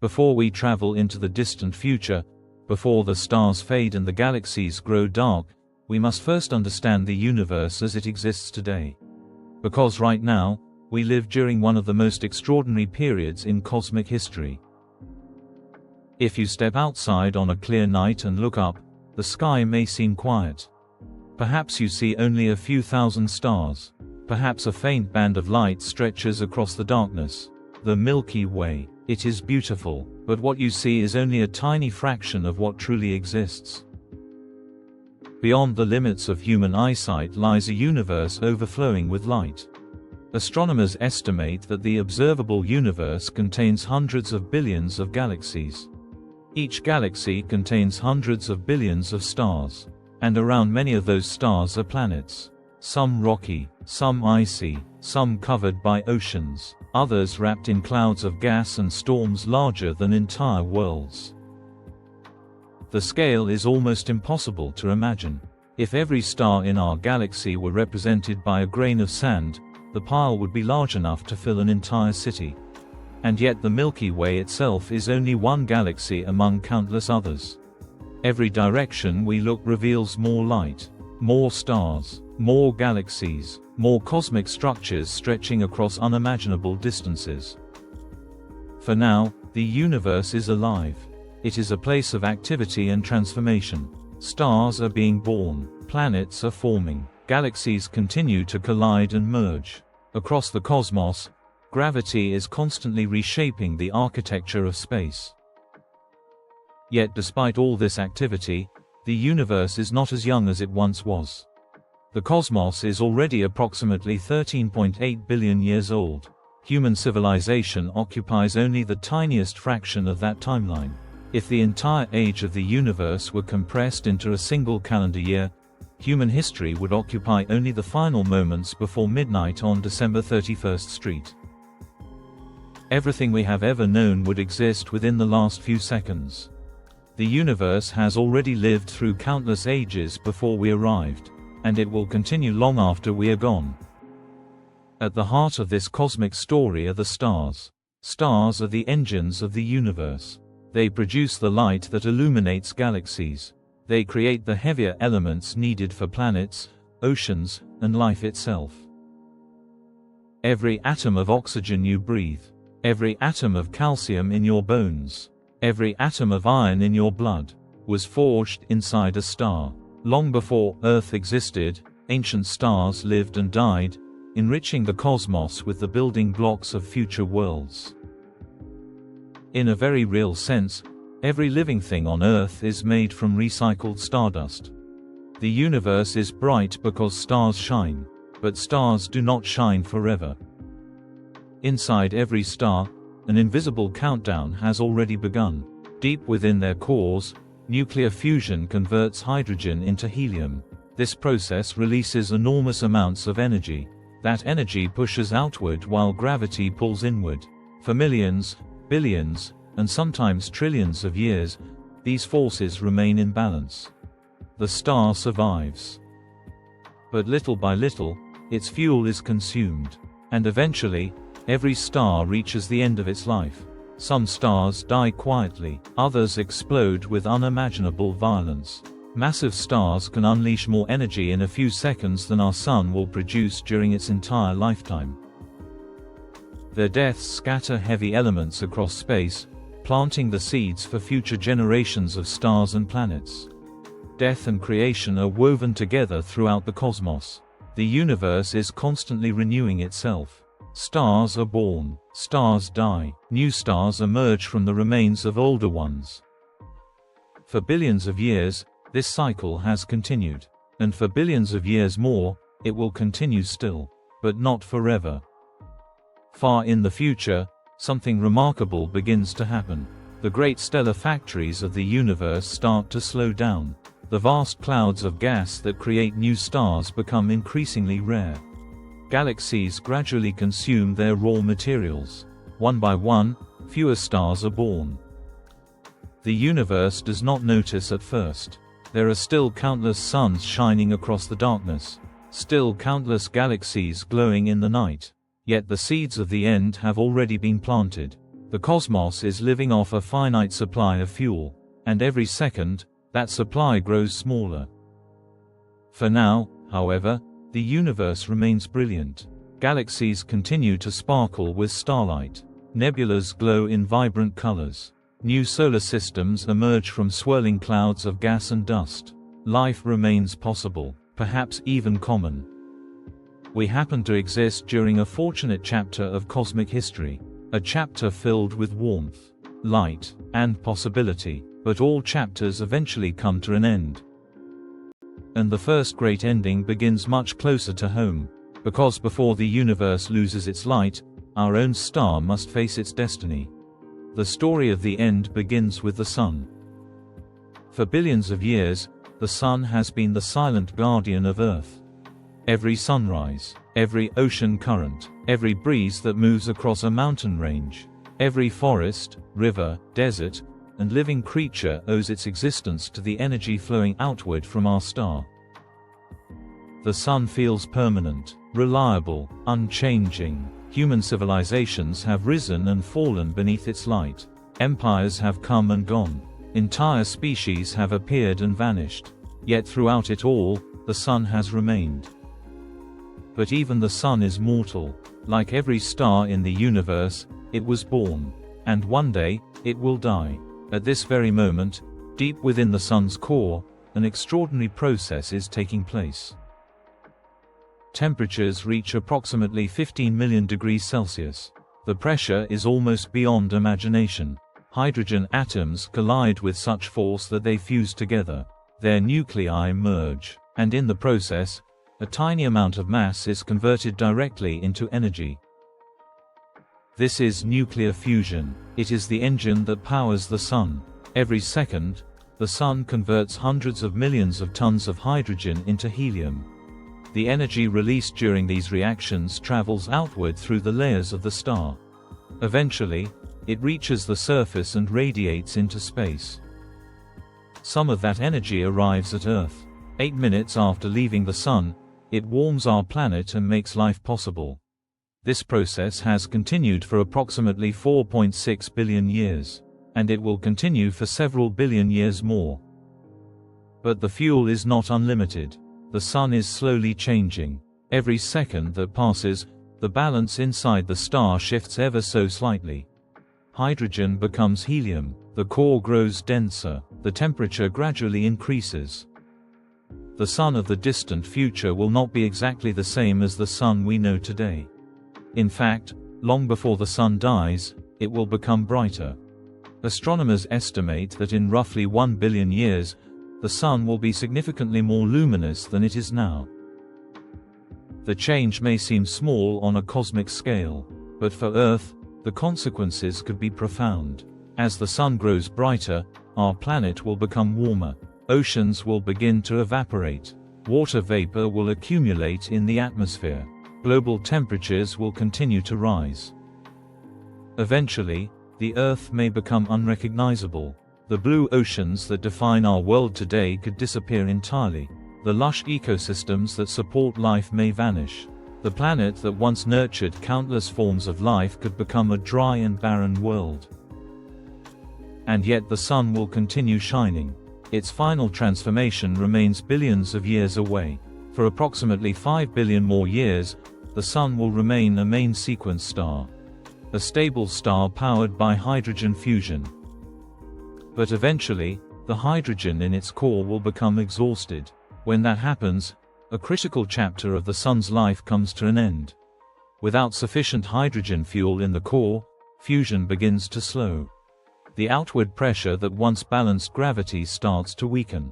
Before we travel into the distant future, before the stars fade and the galaxies grow dark, we must first understand the universe as it exists today. Because right now, we live during one of the most extraordinary periods in cosmic history. If you step outside on a clear night and look up, the sky may seem quiet. Perhaps you see only a few thousand stars. Perhaps a faint band of light stretches across the darkness. The Milky Way. It is beautiful, but what you see is only a tiny fraction of what truly exists. Beyond the limits of human eyesight lies a universe overflowing with light. Astronomers estimate that the observable universe contains hundreds of billions of galaxies. Each galaxy contains hundreds of billions of stars, and around many of those stars are planets. Some rocky, some icy, some covered by oceans, others wrapped in clouds of gas and storms larger than entire worlds. The scale is almost impossible to imagine. If every star in our galaxy were represented by a grain of sand, the pile would be large enough to fill an entire city. And yet the Milky Way itself is only one galaxy among countless others. Every direction we look reveals more light, more stars, more galaxies, more cosmic structures stretching across unimaginable distances. For now, the universe is alive. It is a place of activity and transformation. Stars are being born, planets are forming, galaxies continue to collide and merge. Across the cosmos, gravity is constantly reshaping the architecture of space. Yet despite all this activity, the universe is not as young as it once was. The cosmos is already approximately 13.8 billion years old. Human civilization occupies only the tiniest fraction of that timeline. If the entire age of the universe were compressed into a single calendar year, human history would occupy only the final moments before midnight on December 31st Street. Everything we have ever known would exist within the last few seconds. The universe has already lived through countless ages before we arrived, and it will continue long after we are gone. At the heart of this cosmic story are the stars. Stars are the engines of the universe. They produce the light that illuminates galaxies. They create the heavier elements needed for planets, oceans, and life itself. Every atom of oxygen you breathe, every atom of calcium in your bones, every atom of iron in your blood, was forged inside a star. Long before Earth existed, ancient stars lived and died, enriching the cosmos with the building blocks of future worlds. In a very real sense, every living thing on Earth is made from recycled stardust. The universe is bright because stars shine, but stars do not shine forever. Inside every star, an invisible countdown has already begun. Deep within their cores, nuclear fusion converts hydrogen into helium. This process releases enormous amounts of energy. That energy pushes outward while gravity pulls inward. For millions, billions, and sometimes trillions of years, these forces remain in balance. The star survives. But little by little, its fuel is consumed. And eventually, every star reaches the end of its life. Some stars die quietly, others explode with unimaginable violence. Massive stars can unleash more energy in a few seconds than our sun will produce during its entire lifetime. Their deaths scatter heavy elements across space, planting the seeds for future generations of stars and planets. Death and creation are woven together throughout the cosmos. The universe is constantly renewing itself. Stars are born, stars die, new stars emerge from the remains of older ones. For billions of years, this cycle has continued. And for billions of years more, it will continue still. But not forever. Far in the future, something remarkable begins to happen. The great stellar factories of the universe start to slow down. The vast clouds of gas that create new stars become increasingly rare. Galaxies gradually consume their raw materials. One by one, fewer stars are born. The universe does not notice at first. There are still countless suns shining across the darkness. Still countless galaxies glowing in the night. Yet the seeds of the end have already been planted. The cosmos is living off a finite supply of fuel, and every second, that supply grows smaller. For now, however, the universe remains brilliant. Galaxies continue to sparkle with starlight. Nebulas glow in vibrant colors. New solar systems emerge from swirling clouds of gas and dust. Life remains possible, perhaps even common. We happen to exist during a fortunate chapter of cosmic history. A chapter filled with warmth, light, and possibility, but all chapters eventually come to an end. And the first great ending begins much closer to home, because before the universe loses its light, our own star must face its destiny. The story of the end begins with the sun. For billions of years, the sun has been the silent guardian of Earth. Every sunrise, every ocean current, every breeze that moves across a mountain range, every forest, river, desert, and living creature owes its existence to the energy flowing outward from our star. The sun feels permanent, reliable, unchanging. Human civilizations have risen and fallen beneath its light. Empires have come and gone. Entire species have appeared and vanished. Yet throughout it all, the sun has remained. But even the sun is mortal. Like every star in the universe, it was born. And one day, it will die. At this very moment, deep within the sun's core, an extraordinary process is taking place. Temperatures reach approximately 15 million degrees Celsius. The pressure is almost beyond imagination. Hydrogen atoms collide with such force that they fuse together. Their nuclei merge, and in the process, a tiny amount of mass is converted directly into energy. This is nuclear fusion. It is the engine that powers the sun. Every second, the sun converts hundreds of millions of tons of hydrogen into helium. The energy released during these reactions travels outward through the layers of the star. Eventually, it reaches the surface and radiates into space. Some of that energy arrives at Earth. 8 minutes after leaving the sun, it warms our planet and makes life possible. This process has continued for approximately 4.6 billion years, and it will continue for several billion years more. But the fuel is not unlimited. The sun is slowly changing. Every second that passes, the balance inside the star shifts ever so slightly. Hydrogen becomes helium, the core grows denser, the temperature gradually increases. The sun of the distant future will not be exactly the same as the sun we know today. In fact, long before the sun dies, it will become brighter. Astronomers estimate that in roughly 1 billion years, the sun will be significantly more luminous than it is now. The change may seem small on a cosmic scale, but for Earth, the consequences could be profound. As the sun grows brighter, our planet will become warmer. Oceans will begin to evaporate. Water vapor will accumulate in the atmosphere. Global temperatures will continue to rise. Eventually, the Earth may become unrecognizable. The blue oceans that define our world today could disappear entirely. The lush ecosystems that support life may vanish. The planet that once nurtured countless forms of life could become a dry and barren world. And yet the sun will continue shining. Its final transformation remains billions of years away. For approximately 5 billion more years, the sun will remain a main sequence star. A stable star powered by hydrogen fusion. But eventually, the hydrogen in its core will become exhausted. When that happens, a critical chapter of the sun's life comes to an end. Without sufficient hydrogen fuel in the core, fusion begins to slow. The outward pressure that once balanced gravity starts to weaken.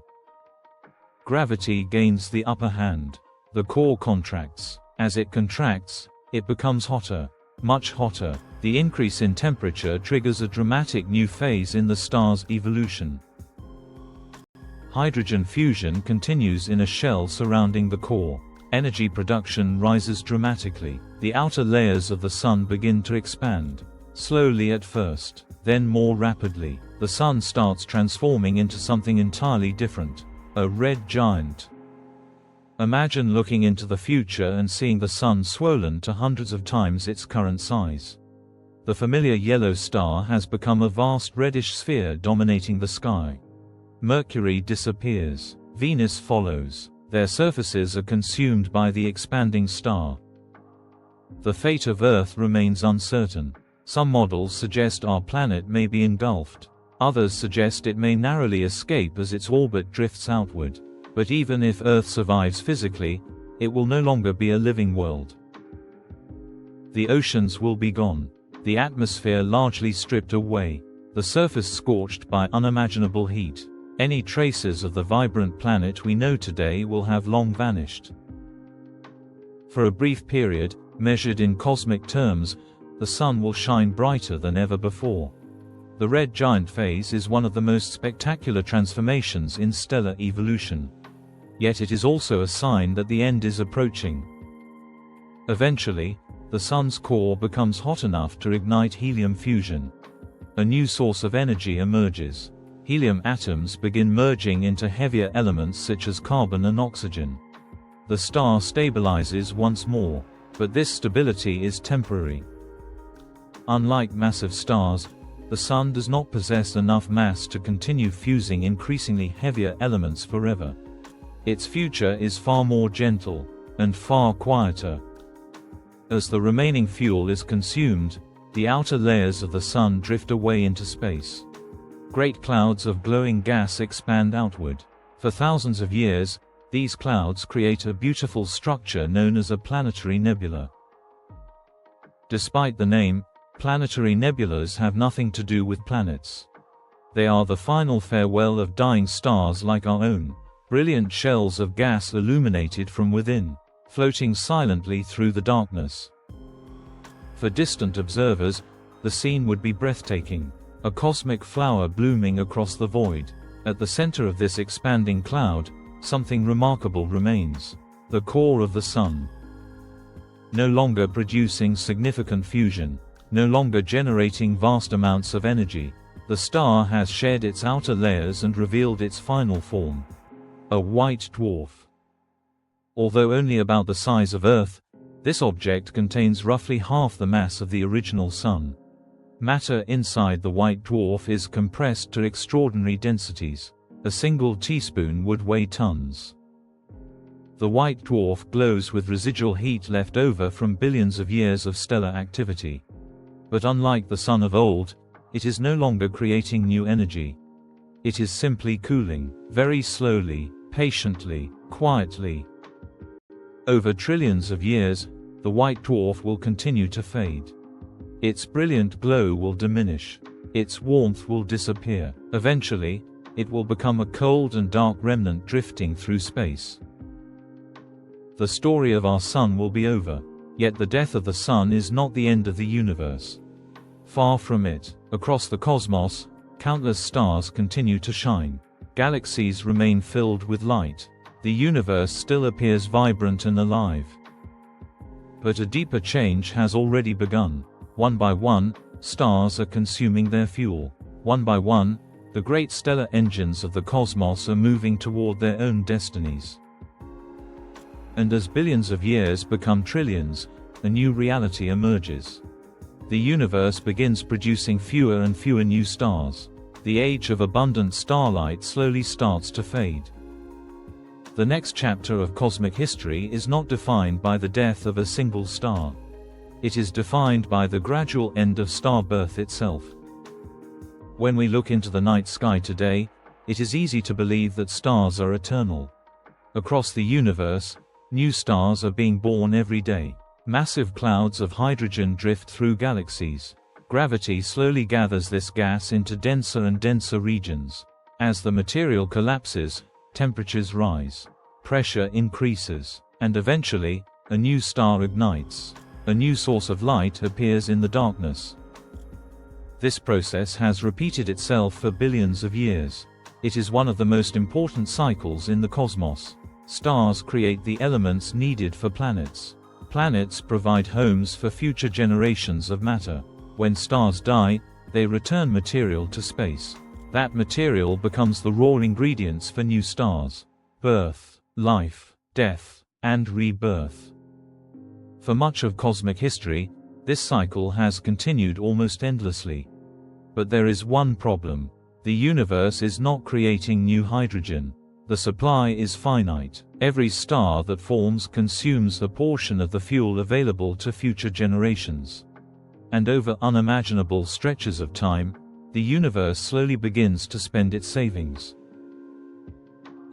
Gravity gains the upper hand. The core contracts. As it contracts, it becomes hotter. Much hotter. The increase in temperature triggers a dramatic new phase in the star's evolution. Hydrogen fusion continues in a shell surrounding the core. Energy production rises dramatically. The outer layers of the sun begin to expand. Slowly at first, then more rapidly. The sun starts transforming into something entirely different. A red giant. Imagine looking into the future and seeing the sun swollen to hundreds of times its current size. The familiar yellow star has become a vast reddish sphere dominating the sky. Mercury disappears. Venus follows. Their surfaces are consumed by the expanding star. The fate of Earth remains uncertain. Some models suggest our planet may be engulfed. Others suggest it may narrowly escape as its orbit drifts outward. But even if Earth survives physically, it will no longer be a living world. The oceans will be gone. The atmosphere largely stripped away. The surface scorched by unimaginable heat. Any traces of the vibrant planet we know today will have long vanished. For a brief period, measured in cosmic terms, the sun will shine brighter than ever before. The red giant phase is one of the most spectacular transformations in stellar evolution. Yet it is also a sign that the end is approaching. Eventually, the sun's core becomes hot enough to ignite helium fusion. A new source of energy emerges. Helium atoms begin merging into heavier elements such as carbon and oxygen. The star stabilizes once more, but this stability is temporary. Unlike massive stars, the sun does not possess enough mass to continue fusing increasingly heavier elements forever. Its future is far more gentle, and far quieter. As the remaining fuel is consumed, the outer layers of the sun drift away into space. Great clouds of glowing gas expand outward. For thousands of years, these clouds create a beautiful structure known as a planetary nebula. Despite the name, planetary nebulas have nothing to do with planets. They are the final farewell of dying stars like our own, brilliant shells of gas illuminated from within, floating silently through the darkness. For distant observers, the scene would be breathtaking. A cosmic flower blooming across the void. At the center of this expanding cloud, something remarkable remains. The core of the sun. No longer producing significant fusion, no longer generating vast amounts of energy, the star has shed its outer layers and revealed its final form. A white dwarf. Although only about the size of Earth, this object contains roughly half the mass of the original sun. Matter inside the white dwarf is compressed to extraordinary densities. A single teaspoon would weigh tons. The white dwarf glows with residual heat left over from billions of years of stellar activity. But unlike the sun of old, it is no longer creating new energy. It is simply cooling, very slowly, patiently, quietly. Over trillions of years, the white dwarf will continue to fade. Its brilliant glow will diminish. Its warmth will disappear. Eventually, it will become a cold and dark remnant drifting through space. The story of our sun will be over. Yet the death of the sun is not the end of the universe. Far from it. Across the cosmos, countless stars continue to shine. Galaxies remain filled with light. The universe still appears vibrant and alive. But a deeper change has already begun. One by one, stars are consuming their fuel. One by one, the great stellar engines of the cosmos are moving toward their own destinies. And as billions of years become trillions, a new reality emerges. The universe begins producing fewer and fewer new stars. The age of abundant starlight slowly starts to fade. The next chapter of cosmic history is not defined by the death of a single star. It is defined by the gradual end of star birth itself. When we look into the night sky today, it is easy to believe that stars are eternal. Across the universe, new stars are being born every day. Massive clouds of hydrogen drift through galaxies. Gravity slowly gathers this gas into denser and denser regions. As the material collapses, temperatures rise. Pressure increases. And eventually, a new star ignites. A new source of light appears in the darkness. This process has repeated itself for billions of years. It is one of the most important cycles in the cosmos. Stars create the elements needed for planets. Planets provide homes for future generations of matter. When stars die, they return material to space. That material becomes the raw ingredients for new stars. Birth, life, death, and rebirth. For much of cosmic history, This cycle has continued almost endlessly. But there is one problem. The universe is not creating new hydrogen. The supply is finite. Every star that forms consumes a portion of the fuel available to future generations. And over unimaginable stretches of time, the universe slowly begins to spend its savings.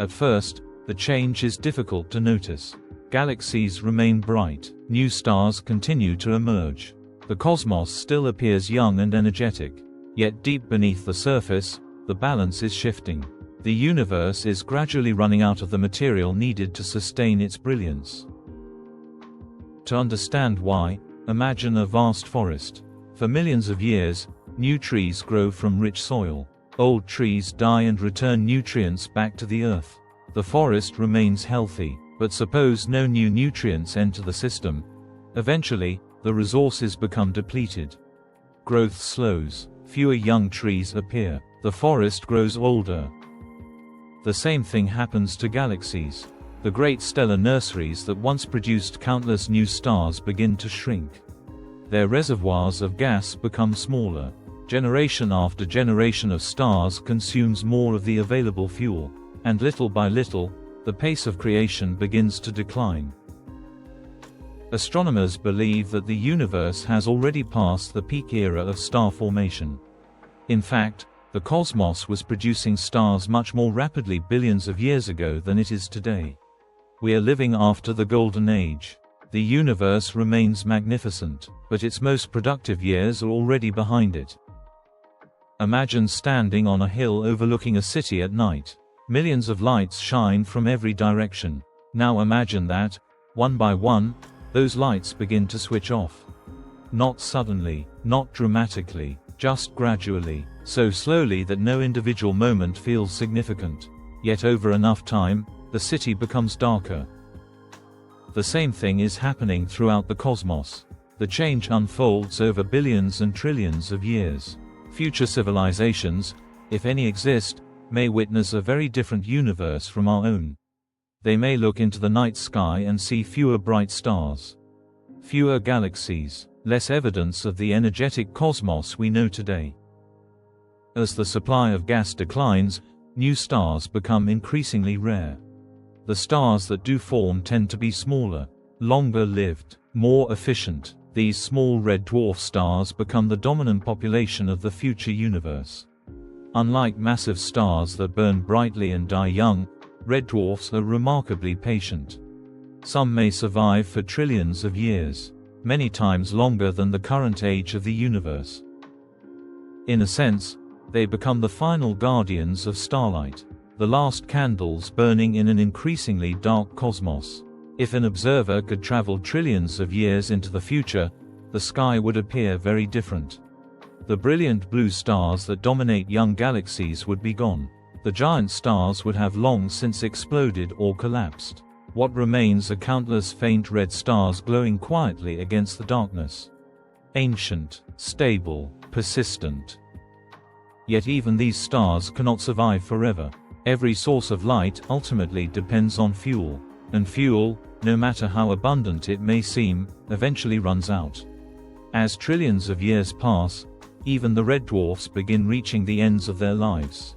At first, the change is difficult to notice. Galaxies remain bright. New stars continue to emerge. The cosmos still appears young and energetic. Yet deep beneath the surface, the balance is shifting. The universe is gradually running out of the material needed to sustain its brilliance. To understand why, imagine a vast forest. For millions of years, new trees grow from rich soil. Old trees die and return nutrients back to the earth. The forest remains healthy, but suppose no new nutrients enter the system. Eventually, the resources become depleted. Growth slows. Fewer young trees appear. The forest grows older. The same thing happens to galaxies. The great stellar nurseries that once produced countless new stars begin to shrink. Their reservoirs of gas become smaller. Generation after generation of stars consumes more of the available fuel, and little by little, the pace of creation begins to decline. Astronomers believe that the universe has already passed the peak era of star formation. In fact, the cosmos was producing stars much more rapidly billions of years ago than it is today. We are living after the Golden Age. The universe remains magnificent, but its most productive years are already behind it. Imagine standing on a hill overlooking a city at night. Millions of lights shine from every direction. Now imagine that, one by one, those lights begin to switch off. Not suddenly, not dramatically, just gradually, so slowly that no individual moment feels significant. Yet over enough time, the city becomes darker. The same thing is happening throughout the cosmos. The change unfolds over billions and trillions of years. Future civilizations, if any exist, may witness a very different universe from our own. They may look into the night sky and see fewer bright stars, fewer galaxies, less evidence of the energetic cosmos we know today. As the supply of gas declines, new stars become increasingly rare. The stars that do form tend to be smaller, longer-lived, more efficient. These small red dwarf stars become the dominant population of the future universe. Unlike massive stars that burn brightly and die young, red dwarfs are remarkably patient. Some may survive for trillions of years, many times longer than the current age of the universe. In a sense, they become the final guardians of starlight, the last candles burning in an increasingly dark cosmos. If an observer could travel trillions of years into the future, the sky would appear very different. The brilliant blue stars that dominate young galaxies would be gone. The giant stars would have long since exploded or collapsed. What remains are countless faint red stars glowing quietly against the darkness. Ancient, stable, persistent. Yet even these stars cannot survive forever. Every source of light ultimately depends on fuel, and fuel, no matter how abundant it may seem, eventually runs out. As trillions of years pass, even the red dwarfs begin reaching the ends of their lives.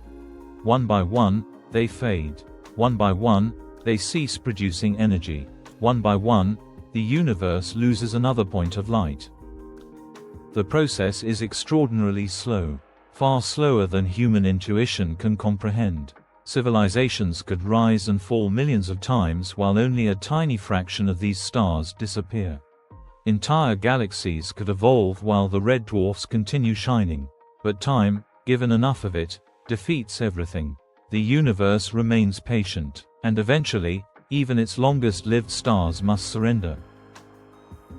One by one, they fade. One by one, they cease producing energy. One by one, the universe loses another point of light. The process is extraordinarily slow, far slower than human intuition can comprehend. Civilizations could rise and fall millions of times while only a tiny fraction of these stars disappear. Entire galaxies could evolve while the red dwarfs continue shining. But time, given enough of it, defeats everything. The universe remains patient, and eventually, even its longest-lived stars must surrender.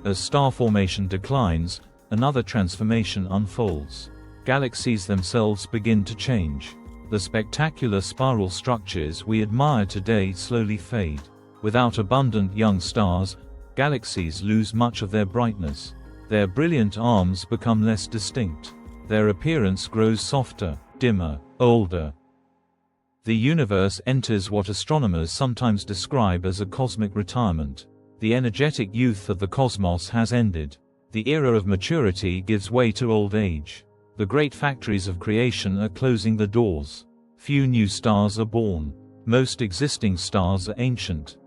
As star formation declines, another transformation unfolds. Galaxies themselves begin to change. The spectacular spiral structures we admire today slowly fade. Without abundant young stars, galaxies lose much of their brightness. Their brilliant arms become less distinct. Their appearance grows softer, dimmer, older. The universe enters what astronomers sometimes describe as a cosmic retirement. The energetic youth of the cosmos has ended. The era of maturity gives way to old age. The great factories of creation are closing the doors. Few new stars are born. Most existing stars are ancient.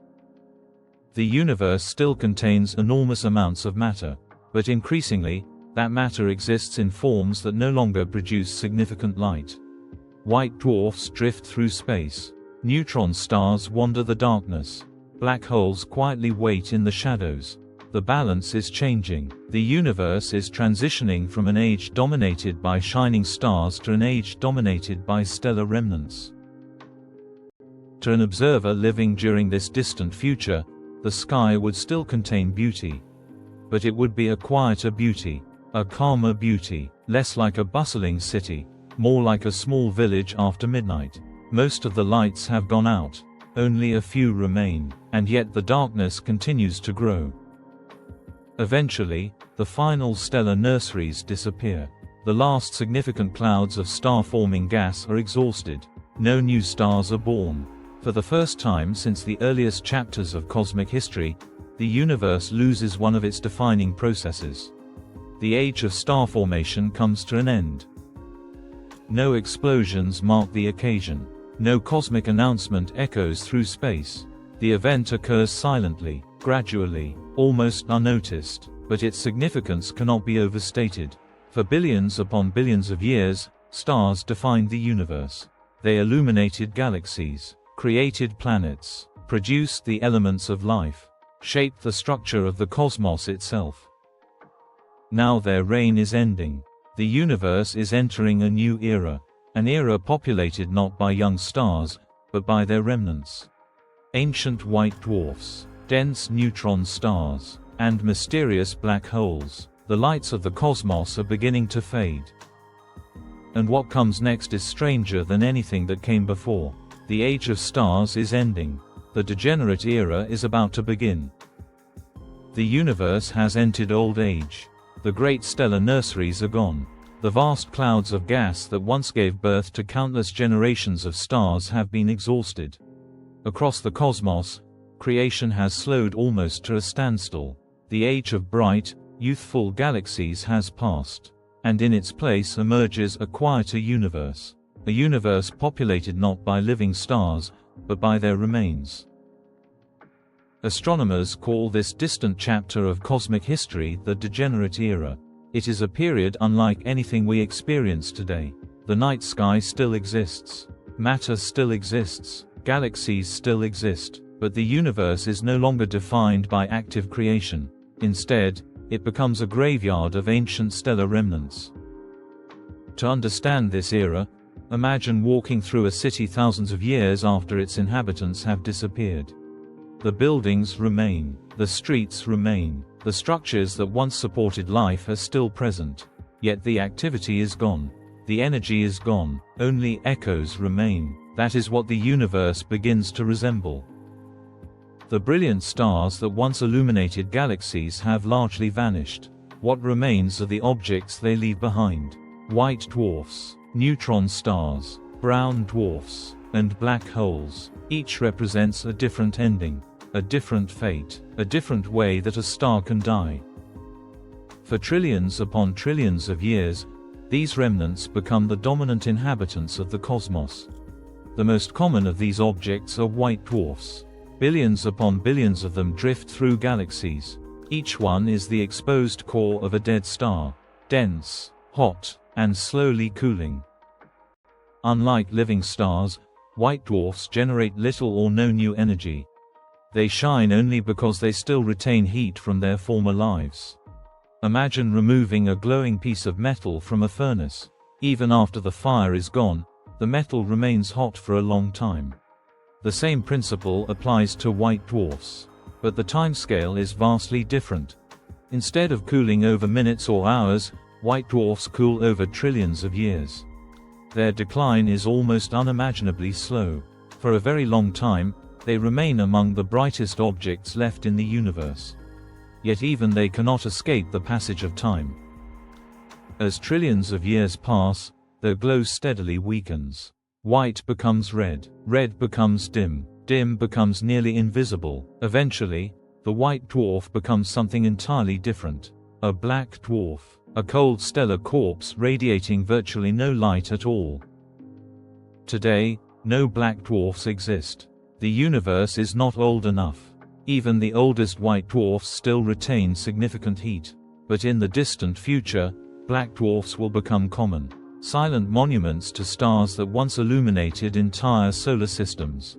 The universe still contains enormous amounts of matter, but increasingly, that matter exists in forms that no longer produce significant light. White dwarfs drift through space. Neutron stars wander the darkness. Black holes quietly wait in the shadows. The balance is changing. The universe is transitioning from an age dominated by shining stars to an age dominated by stellar remnants. To an observer living during this distant future, the sky would still contain beauty. But it would be a quieter beauty, a calmer beauty, less like a bustling city, more like a small village after midnight. Most of the lights have gone out. Only a few remain, and yet the darkness continues to grow. Eventually, the final stellar nurseries disappear. The last significant clouds of star-forming gas are exhausted. No new stars are born. For the first time since the earliest chapters of cosmic history, the universe loses one of its defining processes. The age of star formation comes to an end. No explosions mark the occasion. No cosmic announcement echoes through space. The event occurs silently, gradually, almost unnoticed, but its significance cannot be overstated. For billions upon billions of years, stars defined the universe. They illuminated galaxies, created planets, produced the elements of life, shaped the structure of the cosmos itself. Now their reign is ending. The universe is entering a new era. An era populated not by young stars, but by their remnants. Ancient white dwarfs, dense neutron stars, and mysterious black holes. The lights of the cosmos are beginning to fade. And what comes next is stranger than anything that came before. The age of stars is ending. The degenerate era is about to begin. The universe has entered old age. The great stellar nurseries are gone. The vast clouds of gas that once gave birth to countless generations of stars have been exhausted. Across the cosmos, creation has slowed almost to a standstill. The age of bright, youthful galaxies has passed, and in its place emerges a quieter universe. A universe populated not by living stars, but by their remains. Astronomers call this distant chapter of cosmic history the degenerate era. It is a period unlike anything we experience today. The night sky still exists. Matter still exists. Galaxies still exist. But the universe is no longer defined by active creation. Instead, it becomes a graveyard of ancient stellar remnants. To understand this era, imagine walking through a city thousands of years after its inhabitants have disappeared. The buildings remain. The streets remain. The structures that once supported life are still present. Yet the activity is gone. The energy is gone. Only echoes remain. That is what the universe begins to resemble. The brilliant stars that once illuminated galaxies have largely vanished. What remains are the objects they leave behind. White dwarfs, neutron stars, brown dwarfs, and black holes. Each represents a different ending, a different fate, a different way that a star can die. For trillions upon trillions of years, these remnants become the dominant inhabitants of the cosmos. The most common of these objects are white dwarfs. Billions upon billions of them drift through galaxies. Each one is the exposed core of a dead star, dense, hot, and slowly cooling. Unlike living stars, white dwarfs generate little or no new energy. They shine only because they still retain heat from their former lives. Imagine removing a glowing piece of metal from a furnace. Even after the fire is gone, the metal remains hot for a long time. The same principle applies to white dwarfs. But the timescale is vastly different. Instead of cooling over minutes or hours, white dwarfs cool over trillions of years. Their decline is almost unimaginably slow. For a very long time, they remain among the brightest objects left in the universe. Yet even they cannot escape the passage of time. As trillions of years pass, their glow steadily weakens. White becomes red, red becomes dim, dim becomes nearly invisible. Eventually, the white dwarf becomes something entirely different. A black dwarf. A cold stellar corpse radiating virtually no light at all. Today, no black dwarfs exist. The universe is not old enough. Even the oldest white dwarfs still retain significant heat. But in the distant future, black dwarfs will become common. Silent monuments to stars that once illuminated entire solar systems.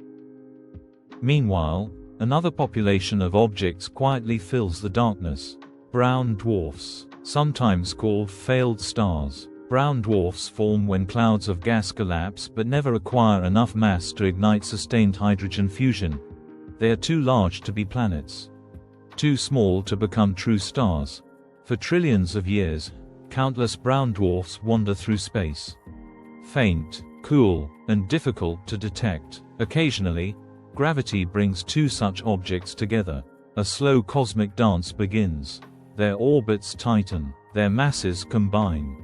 Meanwhile, another population of objects quietly fills the darkness. Brown dwarfs, sometimes called failed stars. Brown dwarfs form when clouds of gas collapse but never acquire enough mass to ignite sustained hydrogen fusion. They are too large to be planets. Too small to become true stars. For trillions of years, countless brown dwarfs wander through space. Faint, cool, and difficult to detect. Occasionally, gravity brings two such objects together. A slow cosmic dance begins. Their orbits tighten, their masses combine.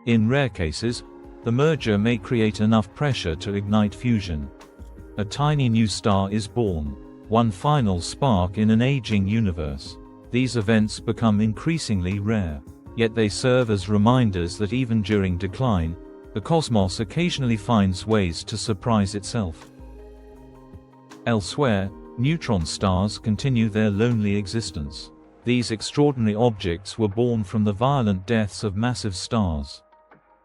In rare cases, the merger may create enough pressure to ignite fusion. A tiny new star is born, one final spark in an aging universe. These events become increasingly rare. Yet they serve as reminders that even during decline, the cosmos occasionally finds ways to surprise itself. Elsewhere, neutron stars continue their lonely existence. These extraordinary objects were born from the violent deaths of massive stars.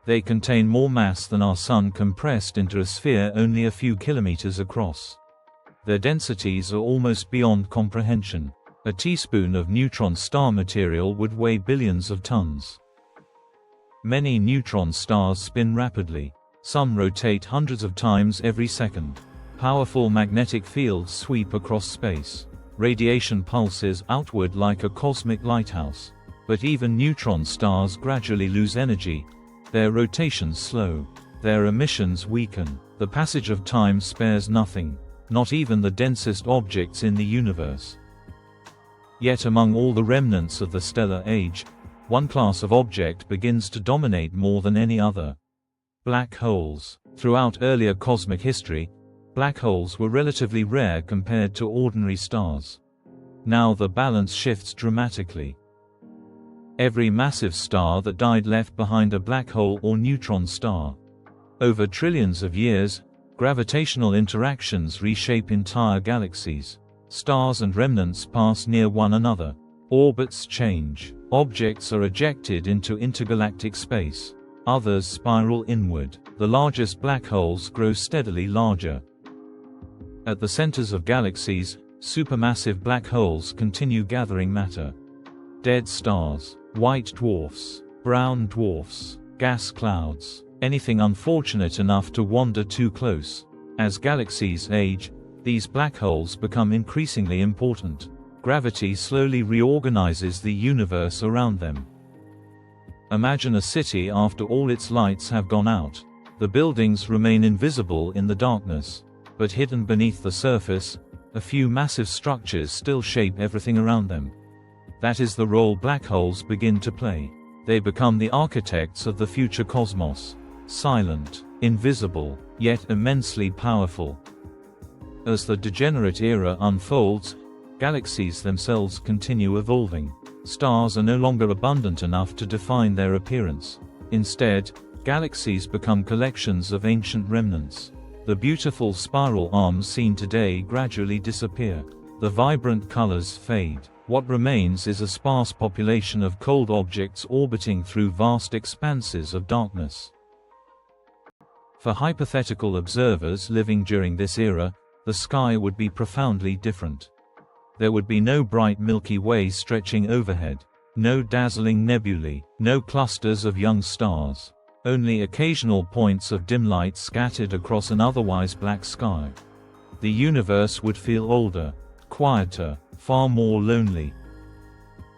They contain more mass than our Sun compressed into a sphere only a few kilometers across. Their densities are almost beyond comprehension. A teaspoon of neutron star material would weigh billions of tons. Many neutron stars spin rapidly. Some rotate hundreds of times every second. Powerful magnetic fields sweep across space. Radiation pulses outward like a cosmic lighthouse. But even neutron stars gradually lose energy. Their rotations slow. Their emissions weaken. The passage of time spares nothing, not even the densest objects in the universe. Yet among all the remnants of the stellar age, one class of object begins to dominate more than any other. Black holes. Throughout earlier cosmic history, black holes were relatively rare compared to ordinary stars. Now the balance shifts dramatically. Every massive star that died left behind a black hole or neutron star. Over trillions of years, gravitational interactions reshape entire galaxies. Stars and remnants pass near one another. Orbits change. Objects are ejected into intergalactic space. Others spiral inward. The largest black holes grow steadily larger. At the centers of galaxies, supermassive black holes continue gathering matter. Dead stars, white dwarfs, brown dwarfs, gas clouds, anything unfortunate enough to wander too close. As galaxies age, these black holes become increasingly important. Gravity slowly reorganizes the universe around them. Imagine a city after all its lights have gone out. The buildings remain invisible in the darkness. But hidden beneath the surface, a few massive structures still shape everything around them. That is the role black holes begin to play. They become the architects of the future cosmos. Silent, invisible, yet immensely powerful. As the degenerate era unfolds, galaxies themselves continue evolving. Stars are no longer abundant enough to define their appearance. Instead, galaxies become collections of ancient remnants. The beautiful spiral arms seen today gradually disappear. The vibrant colors fade. What remains is a sparse population of cold objects orbiting through vast expanses of darkness. For hypothetical observers living during this era, the sky would be profoundly different. There would be no bright Milky Way stretching overhead, no dazzling nebulae, no clusters of young stars, only occasional points of dim light scattered across an otherwise black sky. The universe would feel older, quieter, far more lonely.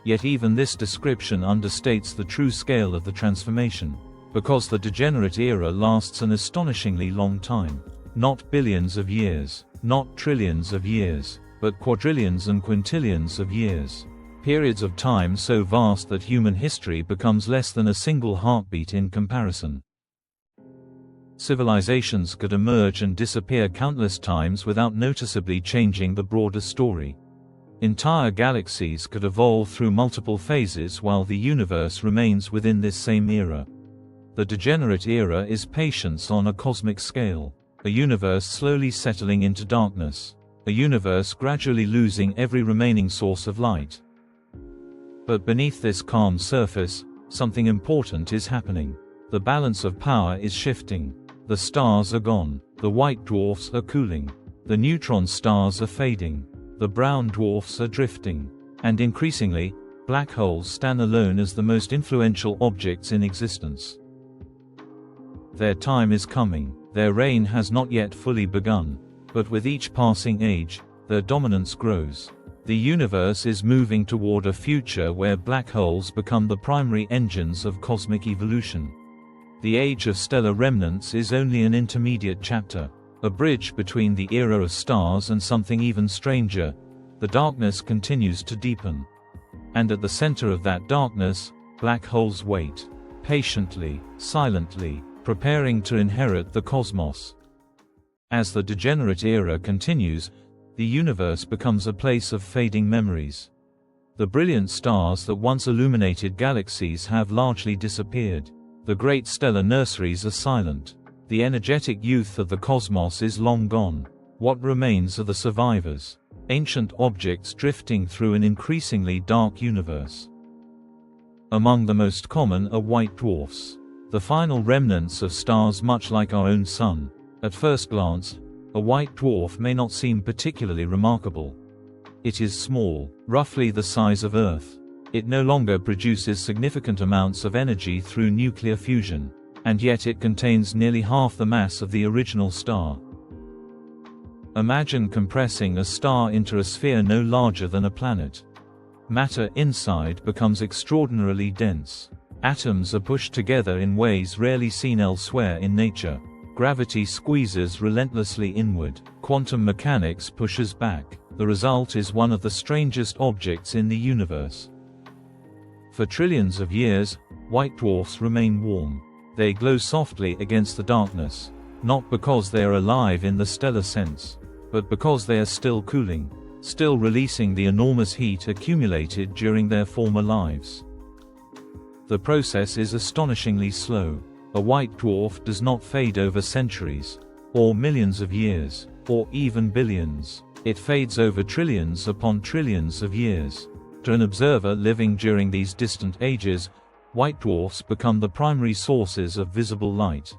Yet even this description understates the true scale of the transformation, because the degenerate era lasts an astonishingly long time. Not billions of years, not trillions of years, but quadrillions and quintillions of years. Periods of time so vast that human history becomes less than a single heartbeat in comparison. Civilizations could emerge and disappear countless times without noticeably changing the broader story. Entire galaxies could evolve through multiple phases while the universe remains within this same era. The degenerate era is patience on a cosmic scale. A universe slowly settling into darkness. A universe gradually losing every remaining source of light. But beneath this calm surface, something important is happening. The balance of power is shifting. The stars are gone. The white dwarfs are cooling. The neutron stars are fading. The brown dwarfs are drifting. And increasingly, black holes stand alone as the most influential objects in existence. Their time is coming. Their reign has not yet fully begun. But with each passing age, their dominance grows. The universe is moving toward a future where black holes become the primary engines of cosmic evolution. The age of stellar remnants is only an intermediate chapter, a bridge between the era of stars and something even stranger. The darkness continues to deepen. And at the center of that darkness, black holes wait, patiently, silently, preparing to inherit the cosmos. As the degenerate era continues, the universe becomes a place of fading memories. The brilliant stars that once illuminated galaxies have largely disappeared. The great stellar nurseries are silent. The energetic youth of the cosmos is long gone. What remains are the survivors, ancient objects drifting through an increasingly dark universe. Among the most common are white dwarfs, the final remnants of stars much like our own Sun. At first glance, a white dwarf may not seem particularly remarkable. It is small, roughly the size of Earth. It no longer produces significant amounts of energy through nuclear fusion, and yet it contains nearly half the mass of the original star. Imagine compressing a star into a sphere no larger than a planet. Matter inside becomes extraordinarily dense. Atoms are pushed together in ways rarely seen elsewhere in nature. Gravity squeezes relentlessly inward. Quantum mechanics pushes back. The result is one of the strangest objects in the universe. For trillions of years, white dwarfs remain warm. They glow softly against the darkness, not because they are alive in the stellar sense, but because they are still cooling, still releasing the enormous heat accumulated during their former lives. The process is astonishingly slow. A white dwarf does not fade over centuries, or millions of years, or even billions. It fades over trillions upon trillions of years. To an observer living during these distant ages, white dwarfs become the primary sources of visible light.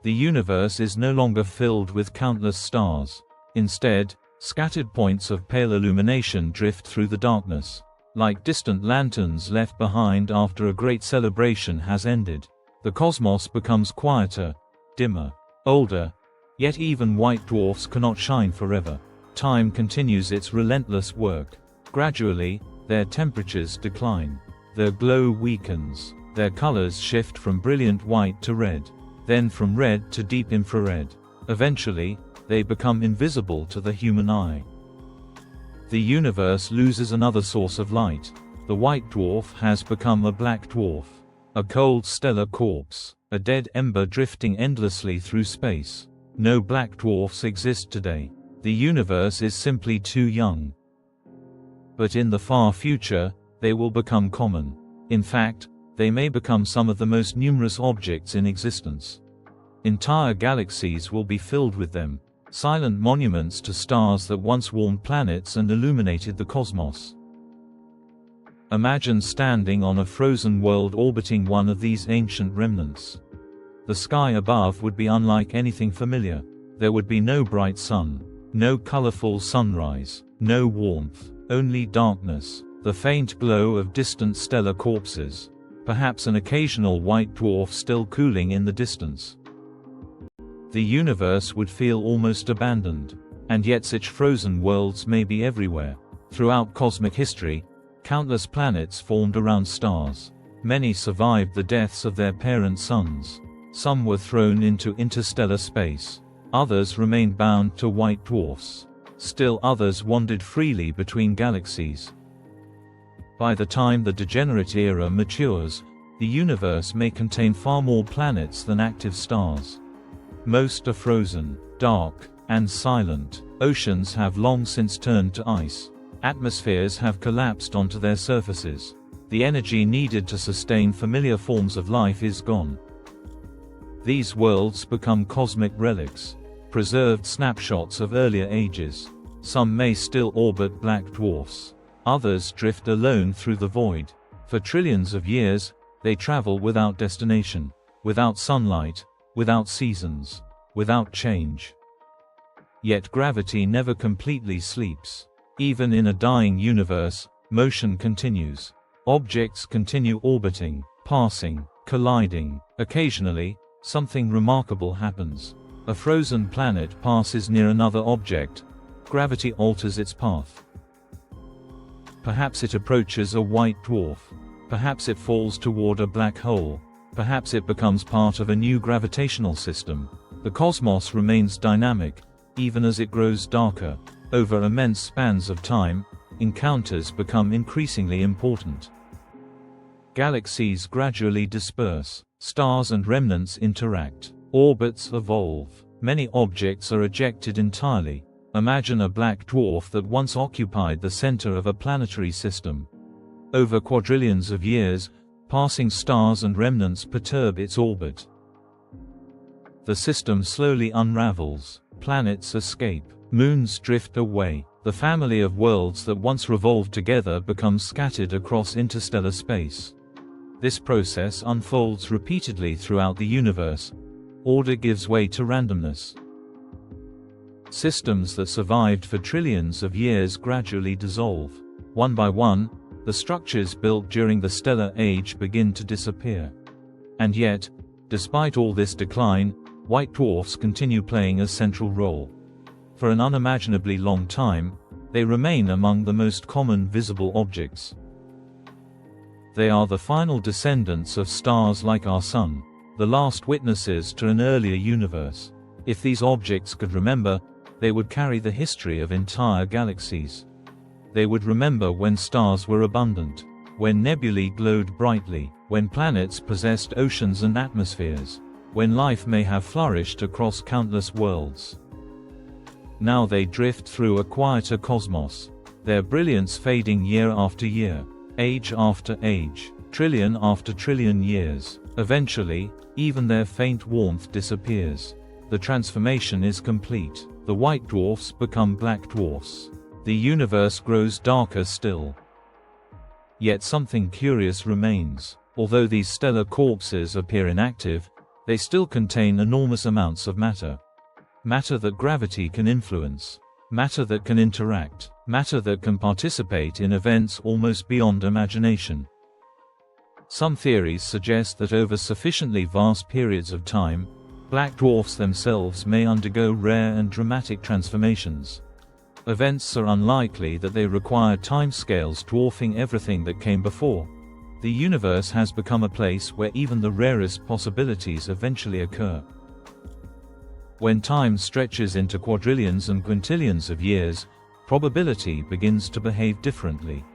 The universe is no longer filled with countless stars. Instead, scattered points of pale illumination drift through the darkness, like distant lanterns left behind after a great celebration has ended. The cosmos becomes quieter, dimmer, older, yet even white dwarfs cannot shine forever. Time continues its relentless work. Gradually, their temperatures decline. Their glow weakens. Their colors shift from brilliant white to red, then from red to deep infrared. Eventually, they become invisible to the human eye. The universe loses another source of light. The white dwarf has become a black dwarf. A cold stellar corpse. A dead ember drifting endlessly through space. No black dwarfs exist today. The universe is simply too young. But in the far future, they will become common. In fact, they may become some of the most numerous objects in existence. Entire galaxies will be filled with them, silent monuments to stars that once warmed planets and illuminated the cosmos. Imagine standing on a frozen world orbiting one of these ancient remnants. The sky above would be unlike anything familiar. There would be no bright sun, no colorful sunrise, no warmth. Only darkness, the faint glow of distant stellar corpses, perhaps an occasional white dwarf still cooling in the distance. The universe would feel almost abandoned, and yet such frozen worlds may be everywhere. Throughout cosmic history, countless planets formed around stars. Many survived the deaths of their parent suns. Some were thrown into interstellar space. Others remained bound to white dwarfs. Still others wandered freely between galaxies. By the time the degenerate era matures, the universe may contain far more planets than active stars. Most are frozen, dark, and silent. Oceans have long since turned to ice. Atmospheres have collapsed onto their surfaces. The energy needed to sustain familiar forms of life is gone. These worlds become cosmic relics, preserved snapshots of earlier ages. Some may still orbit black dwarfs. Others drift alone through the void. For trillions of years, they travel without destination, without sunlight, without seasons, without change. Yet gravity never completely sleeps. Even in a dying universe, motion continues. Objects continue orbiting, passing, colliding. Occasionally, something remarkable happens. A frozen planet passes near another object. Gravity alters its path. Perhaps it approaches a white dwarf. Perhaps it falls toward a black hole. Perhaps it becomes part of a new gravitational system. The cosmos remains dynamic, even as it grows darker. Over immense spans of time, encounters become increasingly important. Galaxies gradually disperse. Stars and remnants interact. Orbits evolve. Many objects are ejected entirely. Imagine a black dwarf that once occupied the center of a planetary system. Over quadrillions of years, passing stars and remnants perturb its orbit. The system slowly unravels. Planets escape. Moons drift away. The family of worlds that once revolved together becomes scattered across interstellar space. This process unfolds repeatedly throughout the universe. Order gives way to randomness. Systems that survived for trillions of years gradually dissolve. One by one, the structures built during the stellar age begin to disappear. And yet, despite all this decline, white dwarfs continue playing a central role. For an unimaginably long time, they remain among the most common visible objects. They are the final descendants of stars like our Sun, the last witnesses to an earlier universe. If these objects could remember, they would carry the history of entire galaxies. They would remember when stars were abundant, when nebulae glowed brightly, when planets possessed oceans and atmospheres, when life may have flourished across countless worlds. Now they drift through a quieter cosmos, their brilliance fading year after year, age after age, trillion after trillion years. Eventually, even their faint warmth disappears. The transformation is complete. The white dwarfs become black dwarfs. The universe grows darker still. Yet something curious remains. Although these stellar corpses appear inactive, they still contain enormous amounts of matter. Matter that gravity can influence. Matter that can interact. Matter that can participate in events almost beyond imagination. Some theories suggest that over sufficiently vast periods of time, black dwarfs themselves may undergo rare and dramatic transformations. Events so unlikely that they require timescales dwarfing everything that came before. The universe has become a place where even the rarest possibilities eventually occur. When time stretches into quadrillions and quintillions of years, probability begins to behave differently.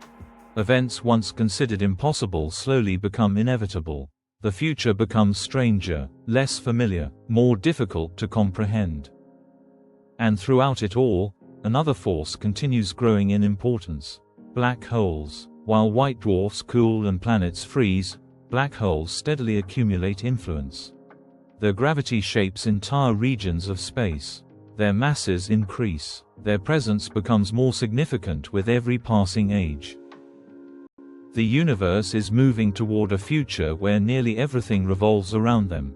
Events once considered impossible slowly become inevitable. The future becomes stranger, less familiar, more difficult to comprehend. And throughout it all, another force continues growing in importance. Black holes. While white dwarfs cool and planets freeze, black holes steadily accumulate influence. Their gravity shapes entire regions of space. Their masses increase. Their presence becomes more significant with every passing age. The universe is moving toward a future where nearly everything revolves around them.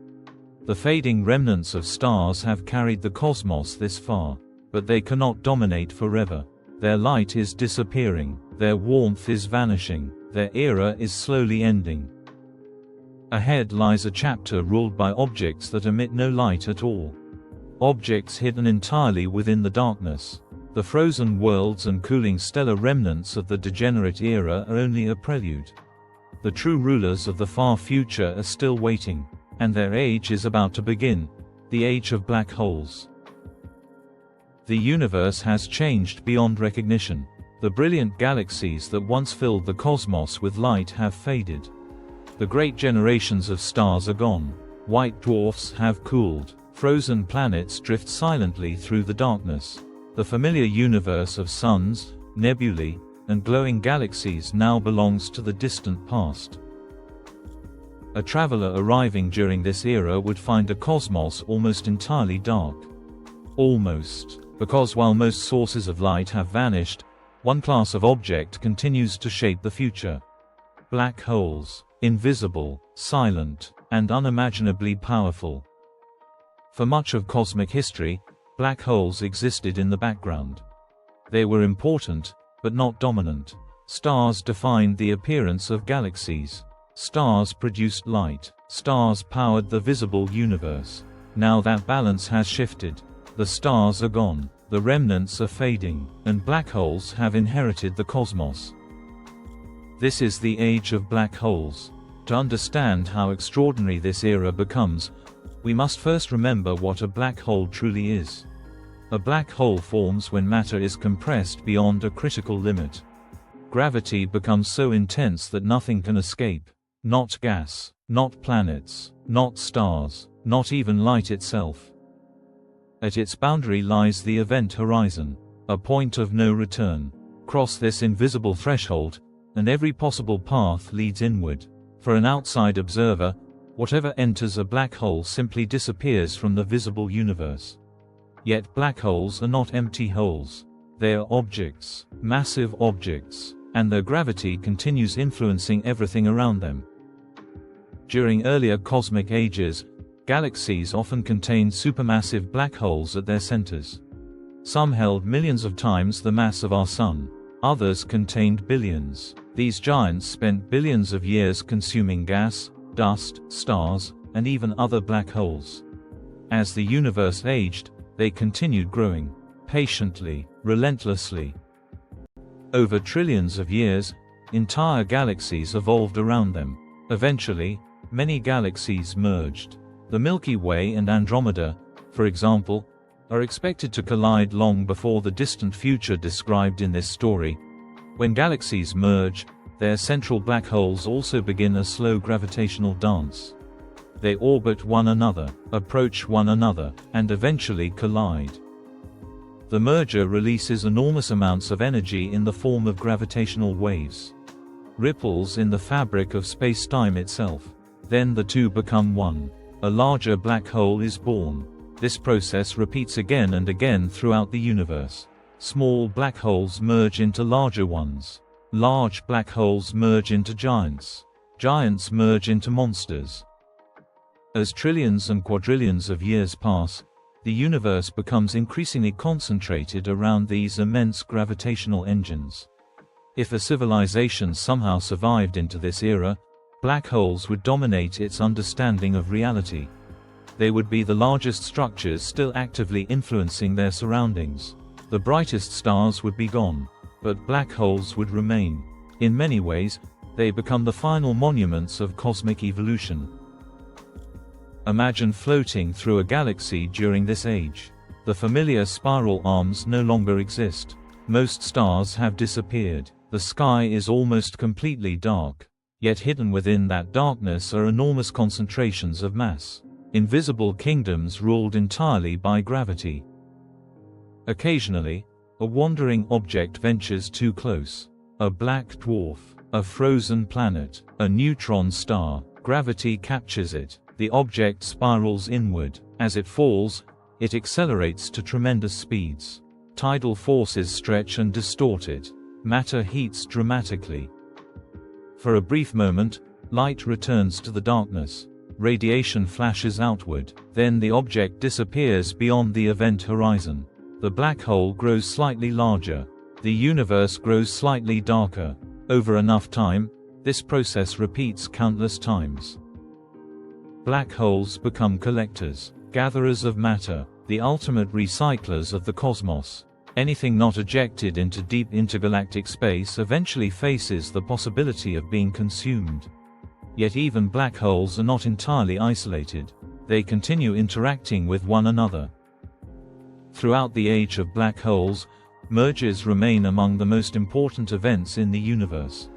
The fading remnants of stars have carried the cosmos this far, but they cannot dominate forever. Their light is disappearing, their warmth is vanishing, their era is slowly ending. Ahead lies a chapter ruled by objects that emit no light at all. Objects hidden entirely within the darkness. The frozen worlds and cooling stellar remnants of the degenerate era are only a prelude. The true rulers of the far future are still waiting, and their age is about to begin, the age of black holes. The universe has changed beyond recognition. The brilliant galaxies that once filled the cosmos with light have faded. The great generations of stars are gone. White dwarfs have cooled. Frozen planets drift silently through the darkness. The familiar universe of suns, nebulae, and glowing galaxies now belongs to the distant past. A traveler arriving during this era would find a cosmos almost entirely dark. Almost, because while most sources of light have vanished, one class of object continues to shape the future. Black holes, invisible, silent, and unimaginably powerful. For much of cosmic history, black holes existed in the background. They were important, but not dominant. Stars defined the appearance of galaxies. Stars produced light. Stars powered the visible universe. Now that balance has shifted. The stars are gone, the remnants are fading, and black holes have inherited the cosmos. This is the age of black holes. To understand how extraordinary this era becomes, we must first remember what a black hole truly is. A black hole forms when matter is compressed beyond a critical limit. Gravity becomes so intense that nothing can escape. Not gas, not planets, not stars, not even light itself. At its boundary lies the event horizon, a point of no return. Cross this invisible threshold, and every possible path leads inward. For an outside observer, whatever enters a black hole simply disappears from the visible universe. Yet black holes are not empty holes. They are objects, massive objects, and their gravity continues influencing everything around them. During earlier cosmic ages, galaxies often contained supermassive black holes at their centers. Some held millions of times the mass of our Sun. Others contained billions. These giants spent billions of years consuming gas, dust, stars, and even other black holes. As the universe aged, they continued growing, patiently, relentlessly. Over trillions of years, entire galaxies evolved around them. Eventually, many galaxies merged. The Milky Way and Andromeda, for example, are expected to collide long before the distant future described in this story. When galaxies merge, their central black holes also begin a slow gravitational dance. They orbit one another, approach one another, and eventually collide. The merger releases enormous amounts of energy in the form of gravitational waves. Ripples in the fabric of space-time itself. Then the two become one. A larger black hole is born. This process repeats again and again throughout the universe. Small black holes merge into larger ones. Large black holes merge into giants. Giants merge into monsters. As trillions and quadrillions of years pass, the universe becomes increasingly concentrated around these immense gravitational engines. If a civilization somehow survived into this era, black holes would dominate its understanding of reality. They would be the largest structures still actively influencing their surroundings. The brightest stars would be gone, but black holes would remain. In many ways, they become the final monuments of cosmic evolution. Imagine floating through a galaxy during this age. The familiar spiral arms no longer exist. Most stars have disappeared. The sky is almost completely dark. Yet hidden within that darkness are enormous concentrations of mass. Invisible kingdoms ruled entirely by gravity. Occasionally, a wandering object ventures too close. A black dwarf, a frozen planet, a neutron star. Gravity captures it. The object spirals inward. As it falls, it accelerates to tremendous speeds. Tidal forces stretch and distort it. Matter heats dramatically. For a brief moment, light returns to the darkness. Radiation flashes outward. Then the object disappears beyond the event horizon. The black hole grows slightly larger. The universe grows slightly darker. Over enough time, this process repeats countless times. Black holes become collectors, gatherers of matter, the ultimate recyclers of the cosmos. Anything not ejected into deep intergalactic space eventually faces the possibility of being consumed. Yet even black holes are not entirely isolated. They continue interacting with one another. Throughout the age of black holes, mergers remain among the most important events in the universe.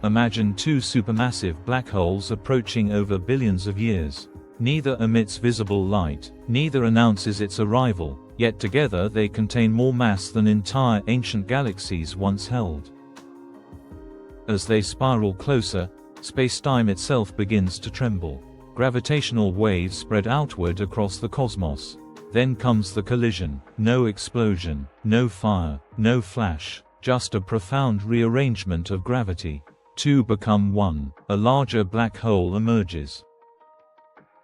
Imagine two supermassive black holes approaching over billions of years. neither emits visible light, neither announces its arrival, yet together they contain more mass than entire ancient galaxies once held. As they spiral closer, space-time itself begins to tremble. Gravitational waves spread outward across the cosmos. Then comes the collision. No explosion, no fire, no flash, just a profound rearrangement of gravity. Two become one. A larger black hole emerges.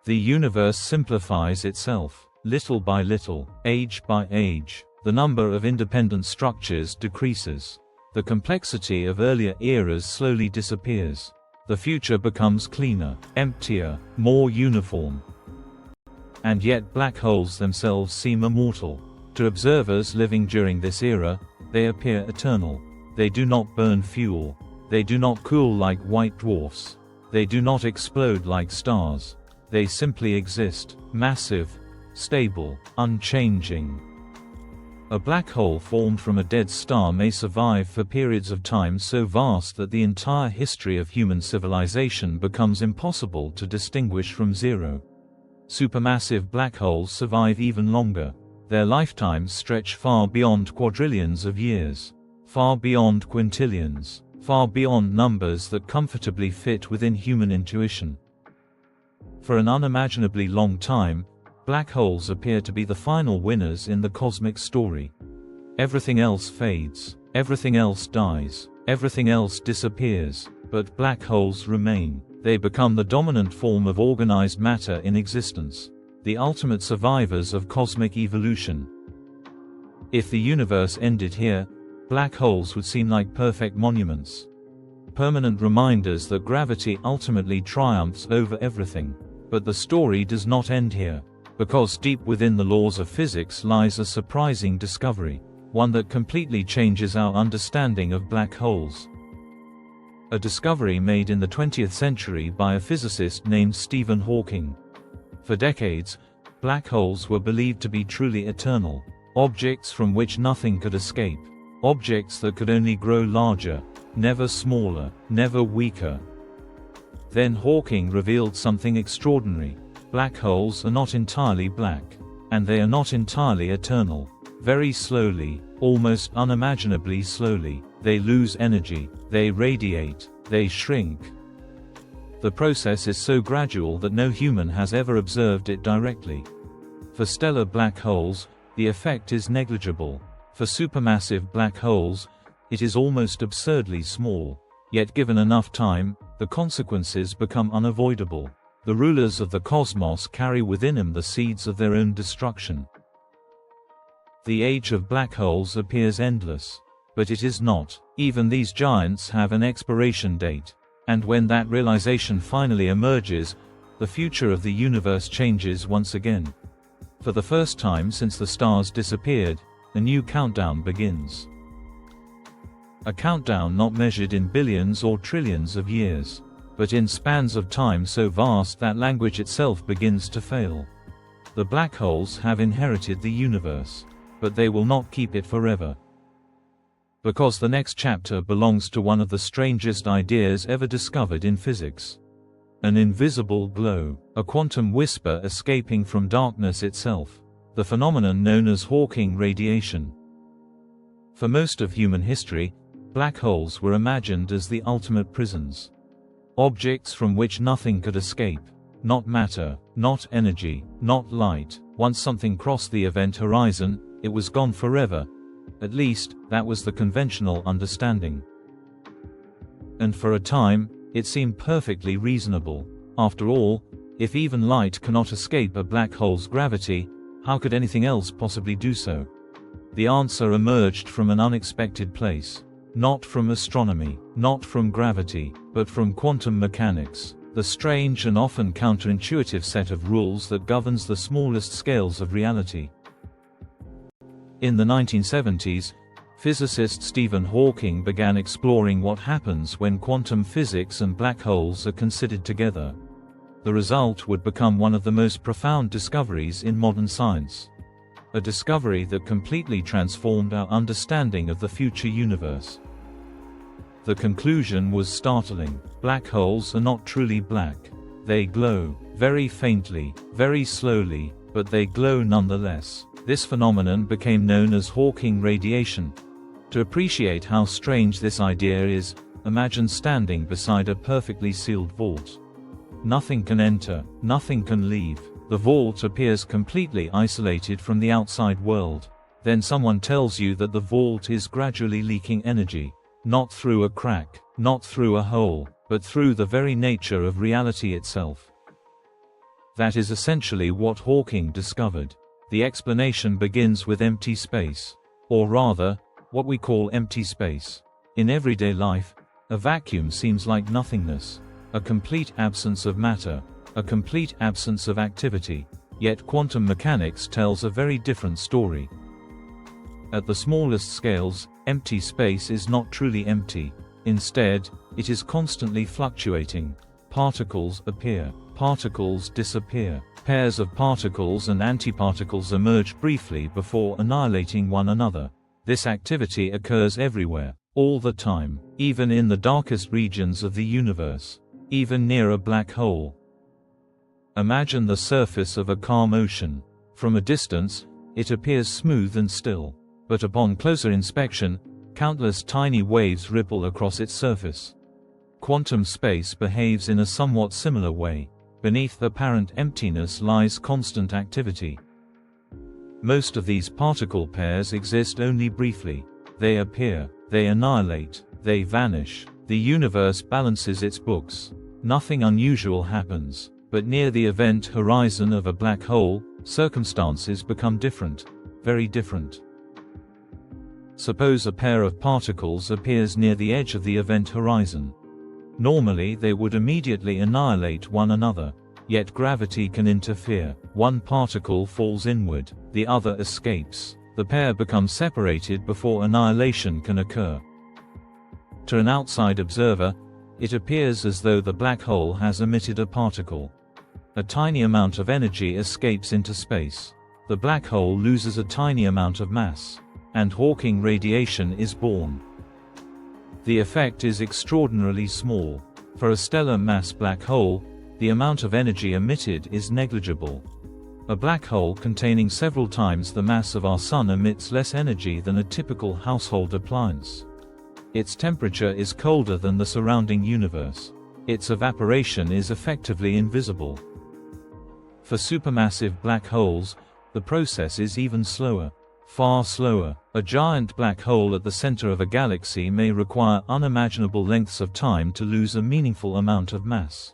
The universe simplifies itself. Little by little, age by age, the number of independent structures decreases. The complexity of earlier eras slowly disappears. The future becomes cleaner, emptier, more uniform. And yet black holes themselves seem immortal. To observers living during this era, they appear eternal. They do not burn fuel. They do not cool like white dwarfs. They do not explode like stars. They simply exist, massive, stable, unchanging. A black hole formed from a dead star may survive for periods of time so vast that the entire history of human civilization becomes impossible to distinguish from zero. Supermassive black holes survive even longer. Their lifetimes stretch far beyond quadrillions of years, far beyond quintillions, far beyond numbers that comfortably fit within human intuition. For an unimaginably long time, black holes appear to be the final winners in the cosmic story. Everything else fades, everything else dies, everything else disappears, but black holes remain. They become the dominant form of organized matter in existence, the ultimate survivors of cosmic evolution. If the universe ended here, black holes would seem like perfect monuments. Permanent reminders that gravity ultimately triumphs over everything. But the story does not end here. Because deep within the laws of physics lies a surprising discovery, one that completely changes our understanding of black holes. A discovery made in the 20th century by a physicist named Stephen Hawking. For decades, black holes were believed to be truly eternal, objects from which nothing could escape, objects that could only grow larger, never smaller, never weaker. Then Hawking revealed something extraordinary. Black holes are not entirely black. And they are not entirely eternal. Very slowly, almost unimaginably slowly, they lose energy, they radiate, they shrink. The process is so gradual that no human has ever observed it directly. For stellar black holes, the effect is negligible. For supermassive black holes, it is almost absurdly small. Yet given enough time, the consequences become unavoidable. The rulers of the cosmos carry within them the seeds of their own destruction. The age of black holes appears endless. But it is not. Even these giants have an expiration date. And when that realization finally emerges, the future of the universe changes once again. For the first time since the stars disappeared, a new countdown begins. A countdown not measured in billions or trillions of years, but in spans of time so vast that language itself begins to fail. The black holes have inherited the universe, but they will not keep it forever. Because the next chapter belongs to one of the strangest ideas ever discovered in physics. An invisible glow, a quantum whisper escaping from darkness itself, the phenomenon known as Hawking radiation. For most of human history, black holes were imagined as the ultimate prisons. Objects from which nothing could escape. Not matter, not energy, not light. Once something crossed the event horizon, it was gone forever. At least, that was the conventional understanding. And for a time, it seemed perfectly reasonable. After all, if even light cannot escape a black hole's gravity, how could anything else possibly do so? The answer emerged from an unexpected place. Not from astronomy, not from gravity, but from quantum mechanics, the strange and often counterintuitive set of rules that governs the smallest scales of reality. In the 1970s, physicist Stephen Hawking began exploring what happens when quantum physics and black holes are considered together. The result would become one of the most profound discoveries in modern science. A discovery that completely transformed our understanding of the future universe. The conclusion was startling. Black holes are not truly black. They glow, very faintly, very slowly, but they glow nonetheless. This phenomenon became known as Hawking radiation. To appreciate how strange this idea is, imagine standing beside a perfectly sealed vault. Nothing can enter, nothing can leave. The vault appears completely isolated from the outside world. Then someone tells you that the vault is gradually leaking energy. Not through a crack, not through a hole, but through the very nature of reality itself. That is essentially what Hawking discovered. The explanation begins with empty space. Or rather, what we call empty space. In everyday life, a vacuum seems like nothingness. A complete absence of matter. A complete absence of activity. Yet quantum mechanics tells a very different story. At the smallest scales, empty space is not truly empty. Instead, it is constantly fluctuating. Particles appear, particles disappear. Pairs of particles and antiparticles emerge briefly before annihilating one another. This activity occurs everywhere, all the time, even in the darkest regions of the universe, even near a black hole. Imagine the surface of a calm ocean. From a distance, it appears smooth and still. But upon closer inspection, countless tiny waves ripple across its surface. Quantum space behaves in a somewhat similar way. Beneath apparent emptiness lies constant activity. Most of these particle pairs exist only briefly. They appear, they annihilate, they vanish. The universe balances its books. Nothing unusual happens. But near the event horizon of a black hole, circumstances become different. Very different. Suppose a pair of particles appears near the edge of the event horizon. Normally they would immediately annihilate one another. Yet gravity can interfere. One particle falls inward, the other escapes. The pair becomes separated before annihilation can occur. To an outside observer, it appears as though the black hole has emitted a particle. A tiny amount of energy escapes into space. The black hole loses a tiny amount of mass. And Hawking radiation is born. The effect is extraordinarily small. For a stellar mass black hole, the amount of energy emitted is negligible. A black hole containing several times the mass of our Sun emits less energy than a typical household appliance. Its temperature is colder than the surrounding universe. Its evaporation is effectively invisible. For supermassive black holes, the process is even slower. Far slower. A giant black hole at the center of a galaxy may require unimaginable lengths of time to lose a meaningful amount of mass.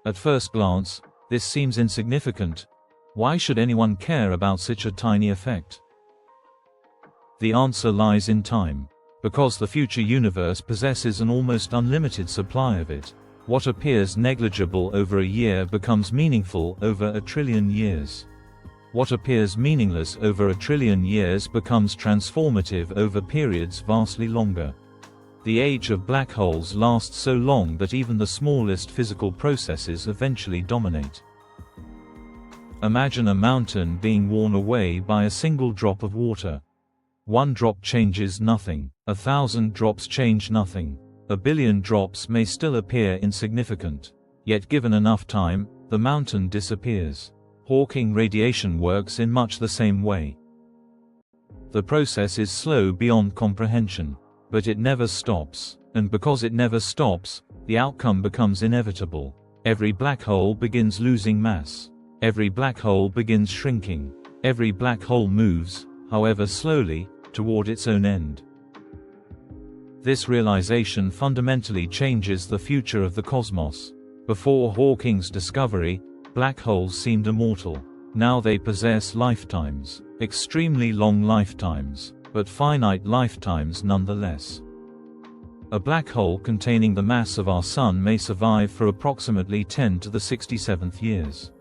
At first glance, this seems insignificant. Why should anyone care about such a tiny effect? The answer lies in time. Because the future universe possesses an almost unlimited supply of it. What appears negligible over a year becomes meaningful over a trillion years. What appears meaningless over a trillion years becomes transformative over periods vastly longer. The age of black holes lasts so long that even the smallest physical processes eventually dominate. Imagine a mountain being worn away by a single drop of water. One drop changes nothing. 1,000 drops change nothing. 1 billion drops may still appear insignificant. Yet given enough time, the mountain disappears. Hawking radiation works in much the same way. The process is slow beyond comprehension. But it never stops. And because it never stops, the outcome becomes inevitable. Every black hole begins losing mass. Every black hole begins shrinking. Every black hole moves, however slowly, toward its own end. This realization fundamentally changes the future of the cosmos. Before Hawking's discovery, black holes seemed immortal. Now they possess lifetimes, extremely long lifetimes, but finite lifetimes nonetheless. A black hole containing the mass of our Sun may survive for approximately 10 to the 67th years.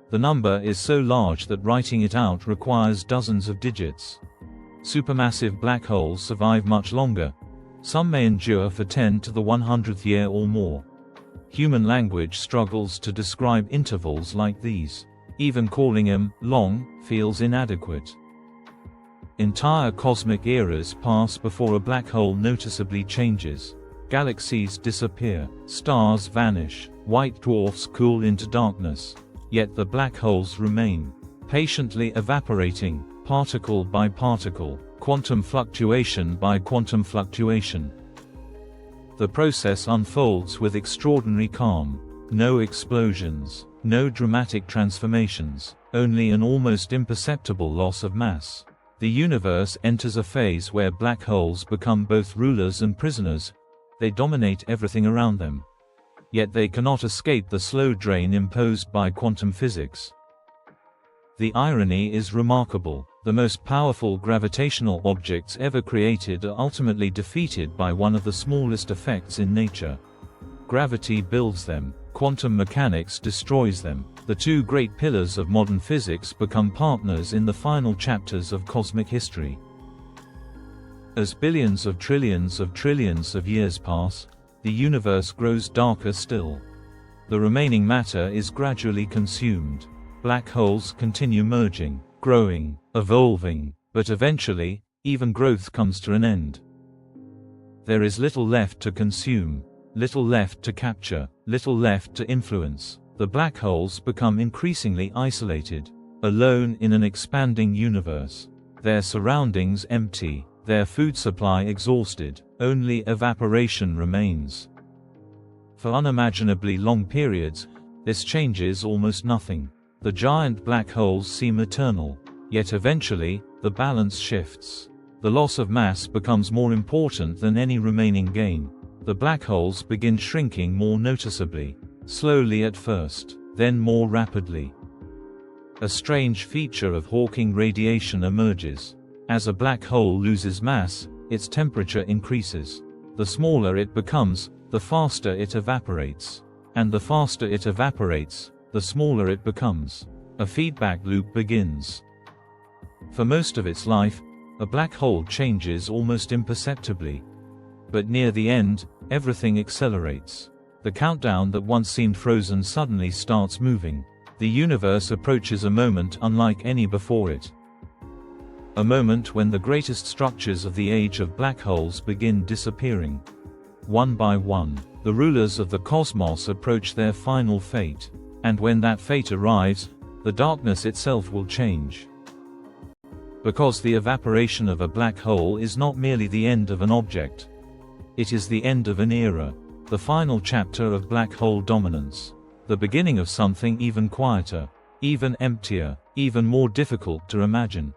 The number is so large that writing it out requires dozens of digits. Supermassive black holes survive much longer. Some may endure for 10 to the 100th year or more. Human language struggles to describe intervals like these. Even calling them long feels inadequate. Entire cosmic eras pass before a black hole noticeably changes. Galaxies disappear, stars vanish, White dwarfs cool into darkness. Yet the black holes remain, patiently evaporating, particle by particle, quantum fluctuation by quantum fluctuation. The process unfolds with extraordinary calm. No explosions, no dramatic transformations, only an almost imperceptible loss of mass. The universe enters a phase where black holes become both rulers and prisoners. They dominate everything around them. Yet they cannot escape the slow drain imposed by quantum physics. The irony is remarkable. The most powerful gravitational objects ever created are ultimately defeated by one of the smallest effects in nature. Gravity builds them. Quantum mechanics destroys them. The two great pillars of modern physics become partners in the final chapters of cosmic history. As billions of trillions of years pass, the universe grows darker still. The remaining matter is gradually consumed. Black holes continue merging, growing, evolving, but eventually, even growth comes to an end. There is little left to consume, little left to capture, little left to influence. The black holes become increasingly isolated, alone in an expanding universe. Their surroundings empty, their food supply exhausted, only evaporation remains. For unimaginably long periods, this changes almost nothing. The giant black holes seem eternal, yet eventually, the balance shifts. The loss of mass becomes more important than any remaining gain. The black holes begin shrinking more noticeably, slowly at first, then more rapidly. A strange feature of Hawking radiation emerges. As a black hole loses mass, its temperature increases. The smaller it becomes, the faster it evaporates. And the faster it evaporates, the smaller it becomes. A feedback loop begins. For most of its life, a black hole changes almost imperceptibly. But near the end, everything accelerates. The countdown that once seemed frozen suddenly starts moving. The universe approaches a moment unlike any before it. A moment when the greatest structures of the age of black holes begin disappearing. One by one, the rulers of the cosmos approach their final fate. And when that fate arrives, the darkness itself will change. Because the evaporation of a black hole is not merely the end of an object. It is the end of an era, the final chapter of black hole dominance, the beginning of something even quieter, even emptier, even more difficult to imagine.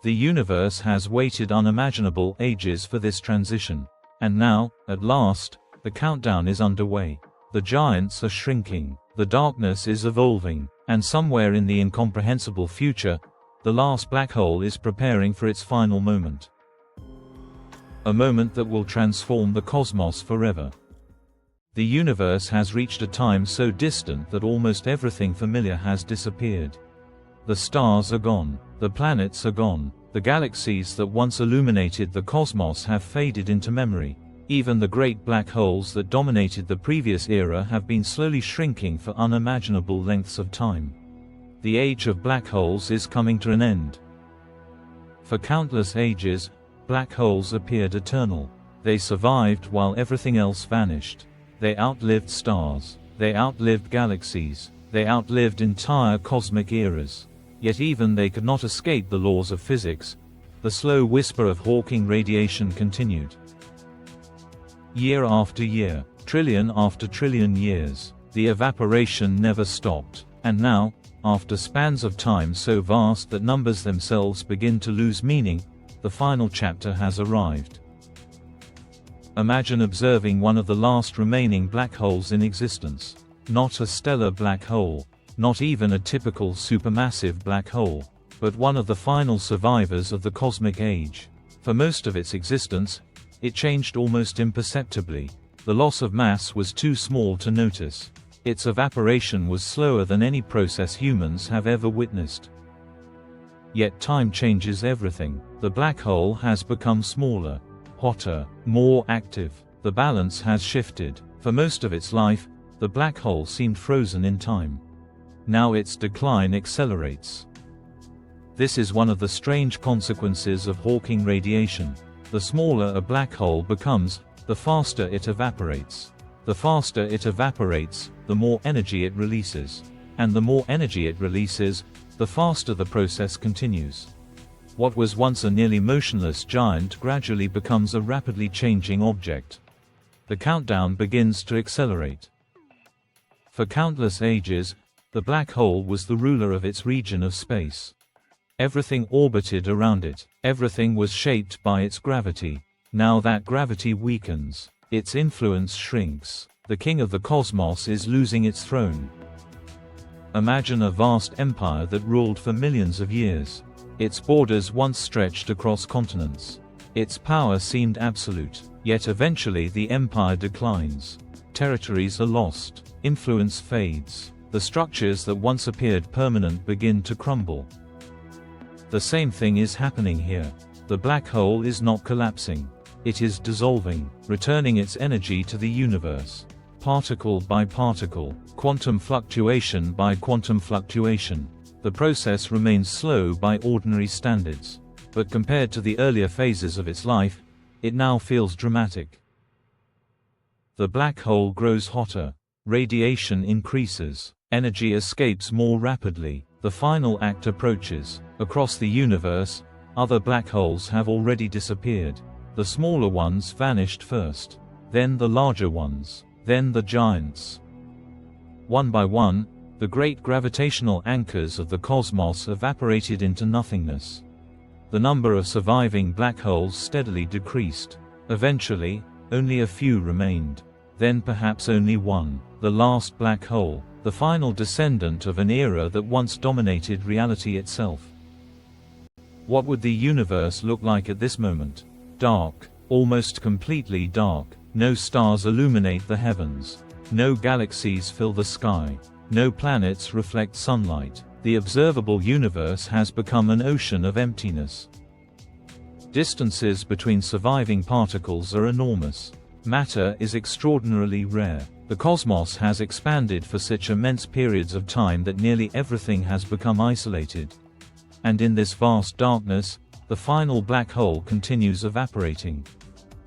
The universe has waited unimaginable ages for this transition. And now, at last, the countdown is underway. The giants are shrinking, the darkness is evolving, and somewhere in the incomprehensible future, the last black hole is preparing for its final moment. A moment that will transform the cosmos forever. The universe has reached a time so distant that almost everything familiar has disappeared. The stars are gone, the planets are gone, the galaxies that once illuminated the cosmos have faded into memory. Even the great black holes that dominated the previous era have been slowly shrinking for unimaginable lengths of time. The age of black holes is coming to an end. For countless ages, black holes appeared eternal. They survived while everything else vanished. They outlived stars. They outlived galaxies. They outlived entire cosmic eras. Yet even they could not escape the laws of physics. The slow whisper of Hawking radiation continued. Year after year, trillion after trillion years, the evaporation never stopped. And now, after spans of time so vast that numbers themselves begin to lose meaning, the final chapter has arrived. Imagine observing one of the last remaining black holes in existence. Not a stellar black hole, not even a typical supermassive black hole, but one of the final survivors of the cosmic age. For most of its existence, it changed almost imperceptibly. The loss of mass was too small to notice. Its evaporation was slower than any process humans have ever witnessed. Yet time changes everything. The black hole has become smaller, hotter, more active. The balance has shifted. For most of its life, the black hole seemed frozen in time. Now its decline accelerates. This is one of the strange consequences of Hawking radiation. The smaller a black hole becomes, the faster it evaporates. The faster it evaporates, the more energy it releases. And the more energy it releases, the faster the process continues. What was once a nearly motionless giant gradually becomes a rapidly changing object. The countdown begins to accelerate. For countless ages, the black hole was the ruler of its region of space. Everything orbited around it. Everything was shaped by its gravity. Now that gravity weakens. Its influence shrinks. The king of the cosmos is losing its throne. Imagine a vast empire that ruled for millions of years. Its borders once stretched across continents. Its power seemed absolute. Yet eventually the empire declines. Territories are lost. Influence fades. The structures that once appeared permanent begin to crumble. The same thing is happening here. The black hole is not collapsing. It is dissolving, returning its energy to the universe. Particle by particle, quantum fluctuation by quantum fluctuation. The process remains slow by ordinary standards. But compared to the earlier phases of its life, it now feels dramatic. The black hole grows hotter. Radiation increases. Energy escapes more rapidly. The final act approaches. Across the universe, other black holes have already disappeared. The smaller ones vanished first. Then the larger ones. Then the giants. One by one, the great gravitational anchors of the cosmos evaporated into nothingness. The number of surviving black holes steadily decreased. Eventually, only a few remained. Then perhaps only one. The last black hole. The final descendant of an era that once dominated reality itself. What would the universe look like at this moment? Dark. Almost completely dark. No stars illuminate the heavens. No galaxies fill the sky. No planets reflect sunlight. The observable universe has become an ocean of emptiness. Distances between surviving particles are enormous. Matter is extraordinarily rare. The cosmos has expanded for such immense periods of time that nearly everything has become isolated. And in this vast darkness, the final black hole continues evaporating.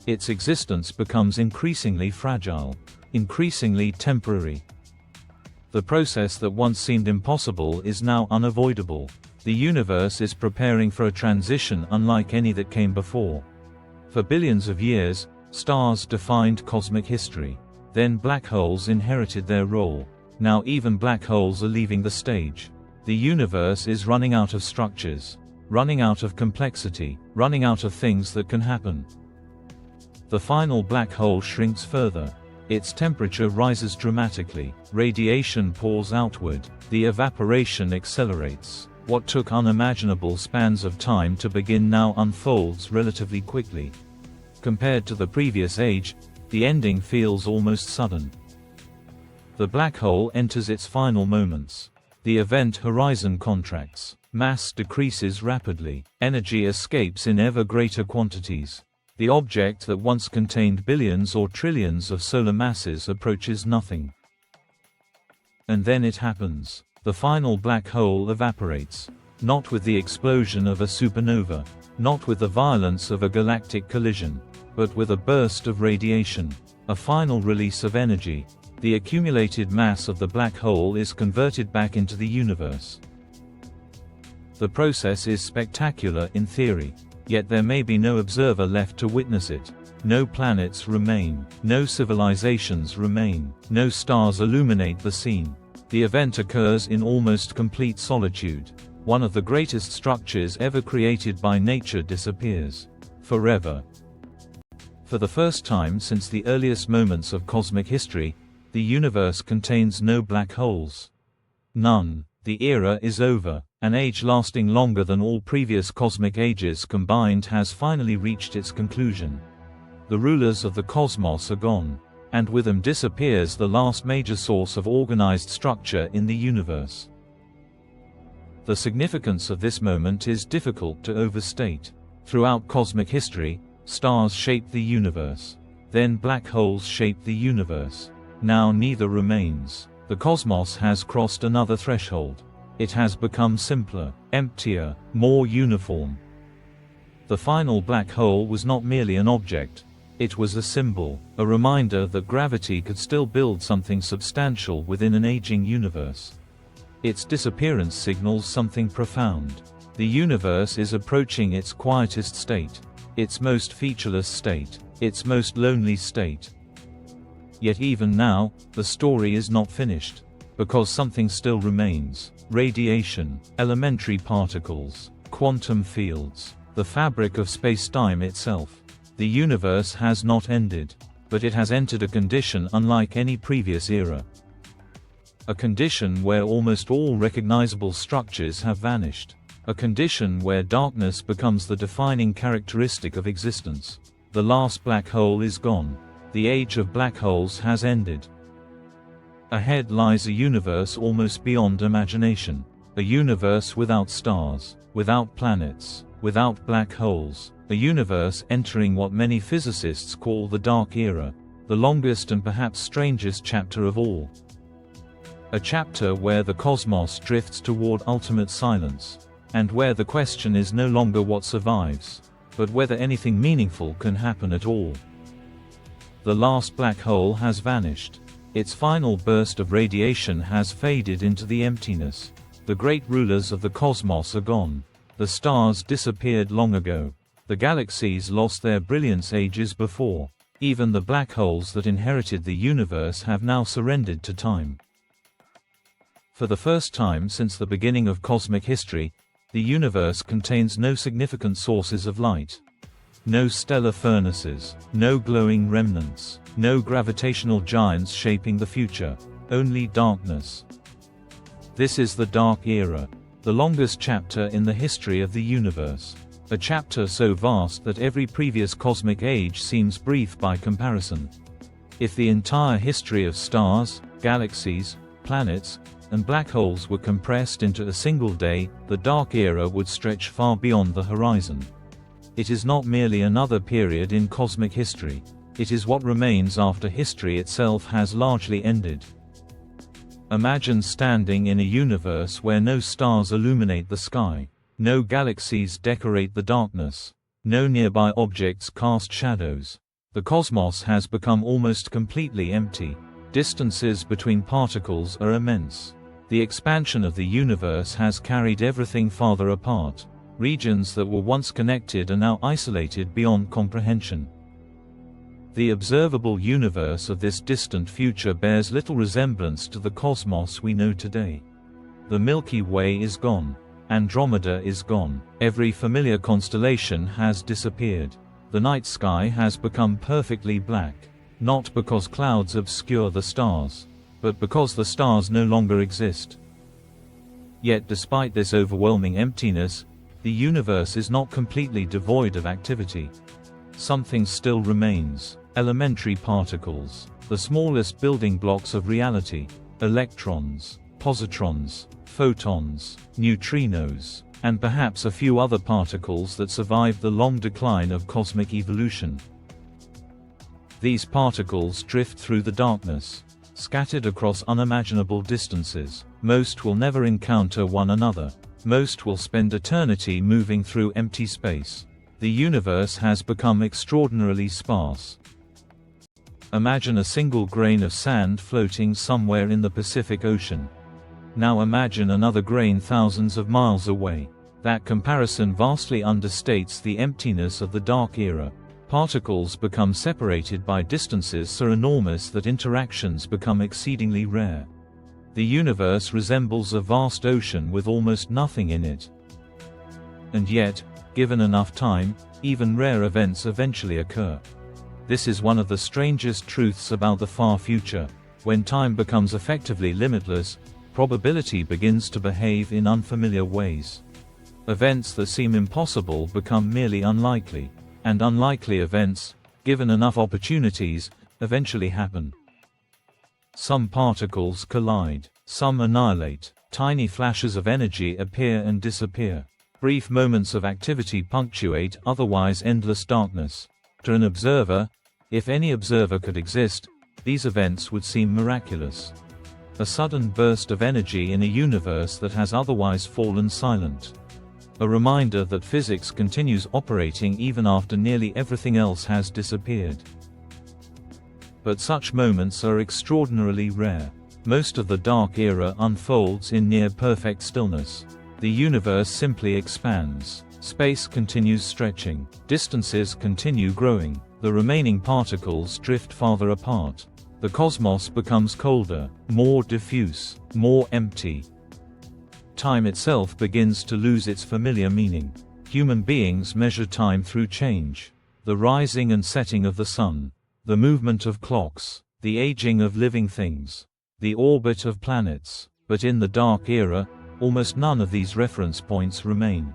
Its existence becomes increasingly fragile, increasingly temporary. The process that once seemed impossible is now unavoidable. The universe is preparing for a transition unlike any that came before. For billions of years, stars defined cosmic history. Then black holes inherited their role. Now even black holes are leaving the stage. The universe is running out of structures, running out of complexity, running out of things that can happen. The final black hole shrinks further. Its temperature rises dramatically. Radiation pours outward. The evaporation accelerates. What took unimaginable spans of time to begin now unfolds relatively quickly. Compared to the previous age, the ending feels almost sudden. The black hole enters its final moments. The event horizon contracts. Mass decreases rapidly. Energy escapes in ever greater quantities. The object that once contained billions or trillions of solar masses approaches nothing. And then it happens. The final black hole evaporates. Not with the explosion of a supernova. Not with the violence of a galactic collision. But with a burst of radiation. A final release of energy. The accumulated mass of the black hole is converted back into the universe. The process is spectacular in theory. Yet there may be no observer left to witness it. No planets remain. No civilizations remain. No stars illuminate the scene. The event occurs in almost complete solitude. One of the greatest structures ever created by nature disappears. Forever. For the first time since the earliest moments of cosmic history, the universe contains no black holes. None. The era is over. An age lasting longer than all previous cosmic ages combined has finally reached its conclusion. The rulers of the cosmos are gone. And with them disappears the last major source of organized structure in the universe. The significance of this moment is difficult to overstate. Throughout cosmic history, stars shaped the universe. Then black holes shaped the universe. Now neither remains. The cosmos has crossed another threshold. It has become simpler, emptier, more uniform. The final black hole was not merely an object. It was a symbol, a reminder that gravity could still build something substantial within an aging universe. Its disappearance signals something profound. The universe is approaching its quietest state, its most featureless state, its most lonely state. Yet even now, the story is not finished, because something still remains: radiation, elementary particles, quantum fields, the fabric of space-time itself. The universe has not ended, but it has entered a condition unlike any previous era. A condition where almost all recognizable structures have vanished. A condition where darkness becomes the defining characteristic of existence. The last black hole is gone. The age of black holes has ended. Ahead lies a universe almost beyond imagination. A universe without stars, without planets, without black holes. A universe entering what many physicists call the Dark Era, the longest and perhaps strangest chapter of all. A chapter where the cosmos drifts toward ultimate silence, and where the question is no longer what survives, but whether anything meaningful can happen at all. The last black hole has vanished. Its final burst of radiation has faded into the emptiness. The great rulers of the cosmos are gone. The stars disappeared long ago. The galaxies lost their brilliance ages before. Even the black holes that inherited the universe have now surrendered to time. For the first time since the beginning of cosmic history, the universe contains no significant sources of light. No stellar furnaces, no glowing remnants, no gravitational giants shaping the future, only darkness. This is the Dark Era, the longest chapter in the history of the universe. A chapter so vast that every previous cosmic age seems brief by comparison. If the entire history of stars, galaxies, planets, and black holes were compressed into a single day, the Dark Era would stretch far beyond the horizon. It is not merely another period in cosmic history. It is what remains after history itself has largely ended. Imagine standing in a universe where no stars illuminate the sky. No galaxies decorate the darkness. No nearby objects cast shadows. The cosmos has become almost completely empty. Distances between particles are immense. The expansion of the universe has carried everything farther apart. Regions that were once connected are now isolated beyond comprehension. The observable universe of this distant future bears little resemblance to the cosmos we know today. The Milky Way is gone. Andromeda is gone. Every familiar constellation has disappeared. The night sky has become perfectly black, not because clouds obscure the stars, but because the stars no longer exist. Yet despite this overwhelming emptiness, the universe is not completely devoid of activity. Something still remains: elementary particles, the smallest building blocks of reality, electrons, positrons, photons, neutrinos, and perhaps a few other particles that survived the long decline of cosmic evolution. These particles drift through the darkness, scattered across unimaginable distances. Most will never encounter one another. Most will spend eternity moving through empty space. The universe has become extraordinarily sparse. Imagine a single grain of sand floating somewhere in the Pacific Ocean. Now imagine another grain thousands of miles away. That comparison vastly understates the emptiness of the Dark Era. Particles become separated by distances so enormous that interactions become exceedingly rare. The universe resembles a vast ocean with almost nothing in it. And yet, given enough time, even rare events eventually occur. This is one of the strangest truths about the far future. When time becomes effectively limitless, probability begins to behave in unfamiliar ways. Events that seem impossible become merely unlikely, and unlikely events, given enough opportunities, eventually happen. Some particles collide, some annihilate, tiny flashes of energy appear and disappear. Brief moments of activity punctuate otherwise endless darkness. To an observer, if any observer could exist, these events would seem miraculous. A sudden burst of energy in a universe that has otherwise fallen silent. A reminder that physics continues operating even after nearly everything else has disappeared. But such moments are extraordinarily rare. Most of the dark era unfolds in near-perfect stillness. The universe simply expands. Space continues stretching. Distances continue growing. The remaining particles drift farther apart. The cosmos becomes colder, more diffuse, more empty. Time itself begins to lose its familiar meaning. Human beings measure time through change. The rising and setting of the sun. The movement of clocks. The aging of living things. The orbit of planets. But in the dark era, almost none of these reference points remain.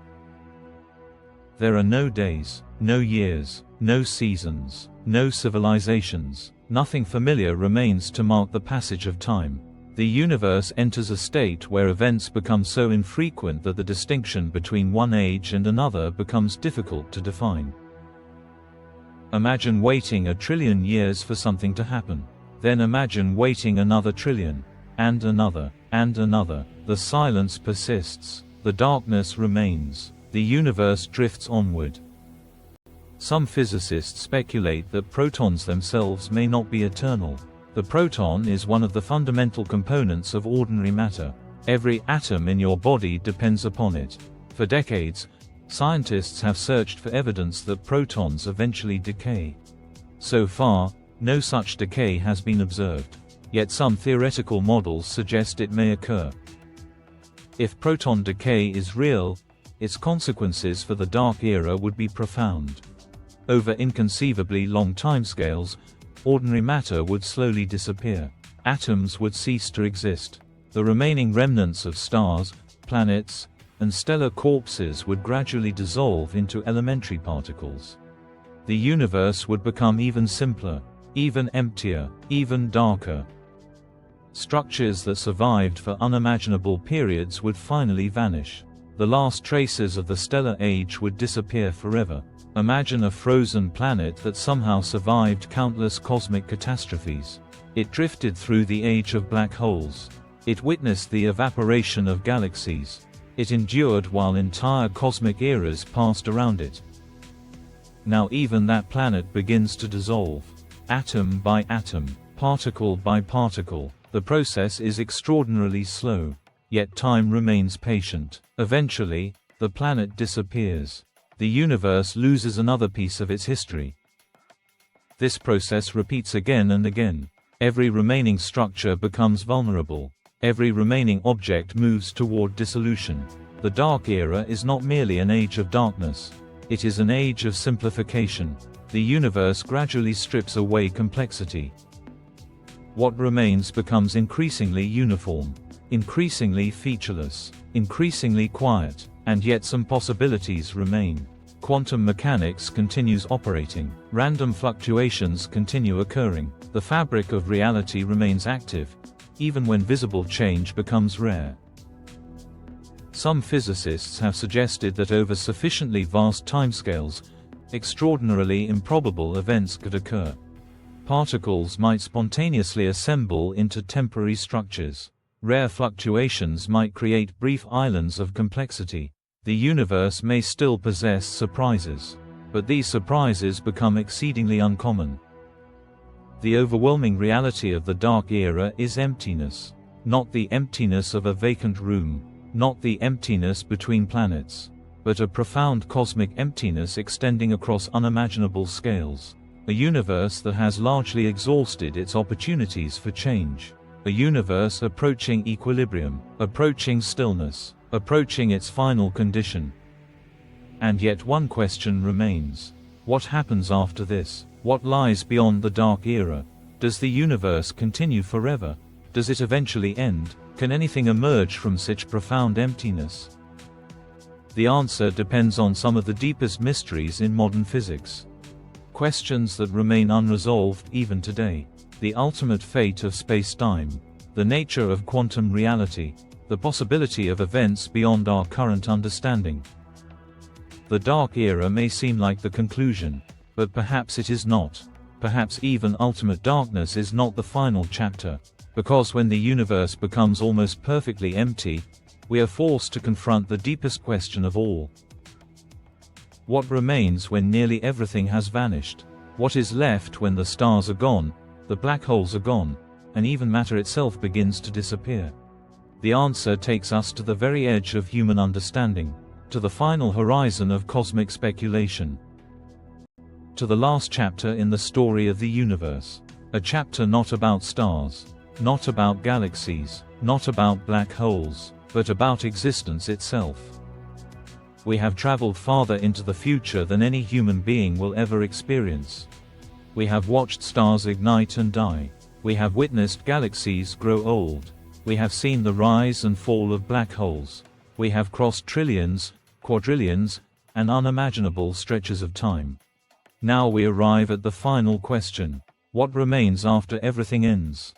There are no days, no years, no seasons, no civilizations. Nothing familiar remains to mark the passage of time. The universe enters a state where events become so infrequent that the distinction between one age and another becomes difficult to define. Imagine waiting 1 trillion years for something to happen. Then imagine waiting another trillion, and another, and another. The silence persists. The darkness remains. The universe drifts onward. Some physicists speculate that protons themselves may not be eternal. The proton is one of the fundamental components of ordinary matter. Every atom in your body depends upon it. For decades, scientists have searched for evidence that protons eventually decay. So far, no such decay has been observed. Yet some theoretical models suggest it may occur. If proton decay is real, its consequences for the dark era would be profound. Over inconceivably long timescales, ordinary matter would slowly disappear. Atoms would cease to exist. The remaining remnants of stars, planets, and stellar corpses would gradually dissolve into elementary particles. The universe would become even simpler, even emptier, even darker. Structures that survived for unimaginable periods would finally vanish. The last traces of the stellar age would disappear forever. Imagine a frozen planet that somehow survived countless cosmic catastrophes. It drifted through the age of black holes. It witnessed the evaporation of galaxies. It endured while entire cosmic eras passed around it. Now even that planet begins to dissolve. Atom by atom, particle by particle. The process is extraordinarily slow. Yet time remains patient. Eventually, the planet disappears. The universe loses another piece of its history. This process repeats again and again. Every remaining structure becomes vulnerable. Every remaining object moves toward dissolution. The Dark Era is not merely an age of darkness. It is an age of simplification. The universe gradually strips away complexity. What remains becomes increasingly uniform, increasingly featureless, increasingly quiet, and yet some possibilities remain. Quantum mechanics continues operating. Random fluctuations continue occurring. The fabric of reality remains active, even when visible change becomes rare. Some physicists have suggested that over sufficiently vast timescales, extraordinarily improbable events could occur. Particles might spontaneously assemble into temporary structures. Rare fluctuations might create brief islands of complexity. The universe may still possess surprises. But these surprises become exceedingly uncommon. The overwhelming reality of the Dark Era is emptiness. Not the emptiness of a vacant room. Not the emptiness between planets. But a profound cosmic emptiness extending across unimaginable scales. A universe that has largely exhausted its opportunities for change. A universe approaching equilibrium, approaching stillness, approaching its final condition. And yet one question remains. What happens after this? What lies beyond the Dark Era? Does the universe continue forever? Does it eventually end? Can anything emerge from such profound emptiness? The answer depends on some of the deepest mysteries in modern physics. Questions that remain unresolved even today. The ultimate fate of space-time. The nature of quantum reality. The possibility of events beyond our current understanding. The Dark Era may seem like the conclusion, but perhaps it is not. Perhaps even ultimate darkness is not the final chapter. Because when the universe becomes almost perfectly empty, we are forced to confront the deepest question of all. What remains when nearly everything has vanished? What is left when the stars are gone, the black holes are gone, and even matter itself begins to disappear? The answer takes us to the very edge of human understanding, to the final horizon of cosmic speculation, to the last chapter in the story of the universe. A chapter not about stars, not about galaxies, not about black holes, but about existence itself. We have traveled farther into the future than any human being will ever experience. We have watched stars ignite and die. We have witnessed galaxies grow old. We have seen the rise and fall of black holes. We have crossed trillions, quadrillions, and unimaginable stretches of time. Now we arrive at the final question: what remains after everything ends?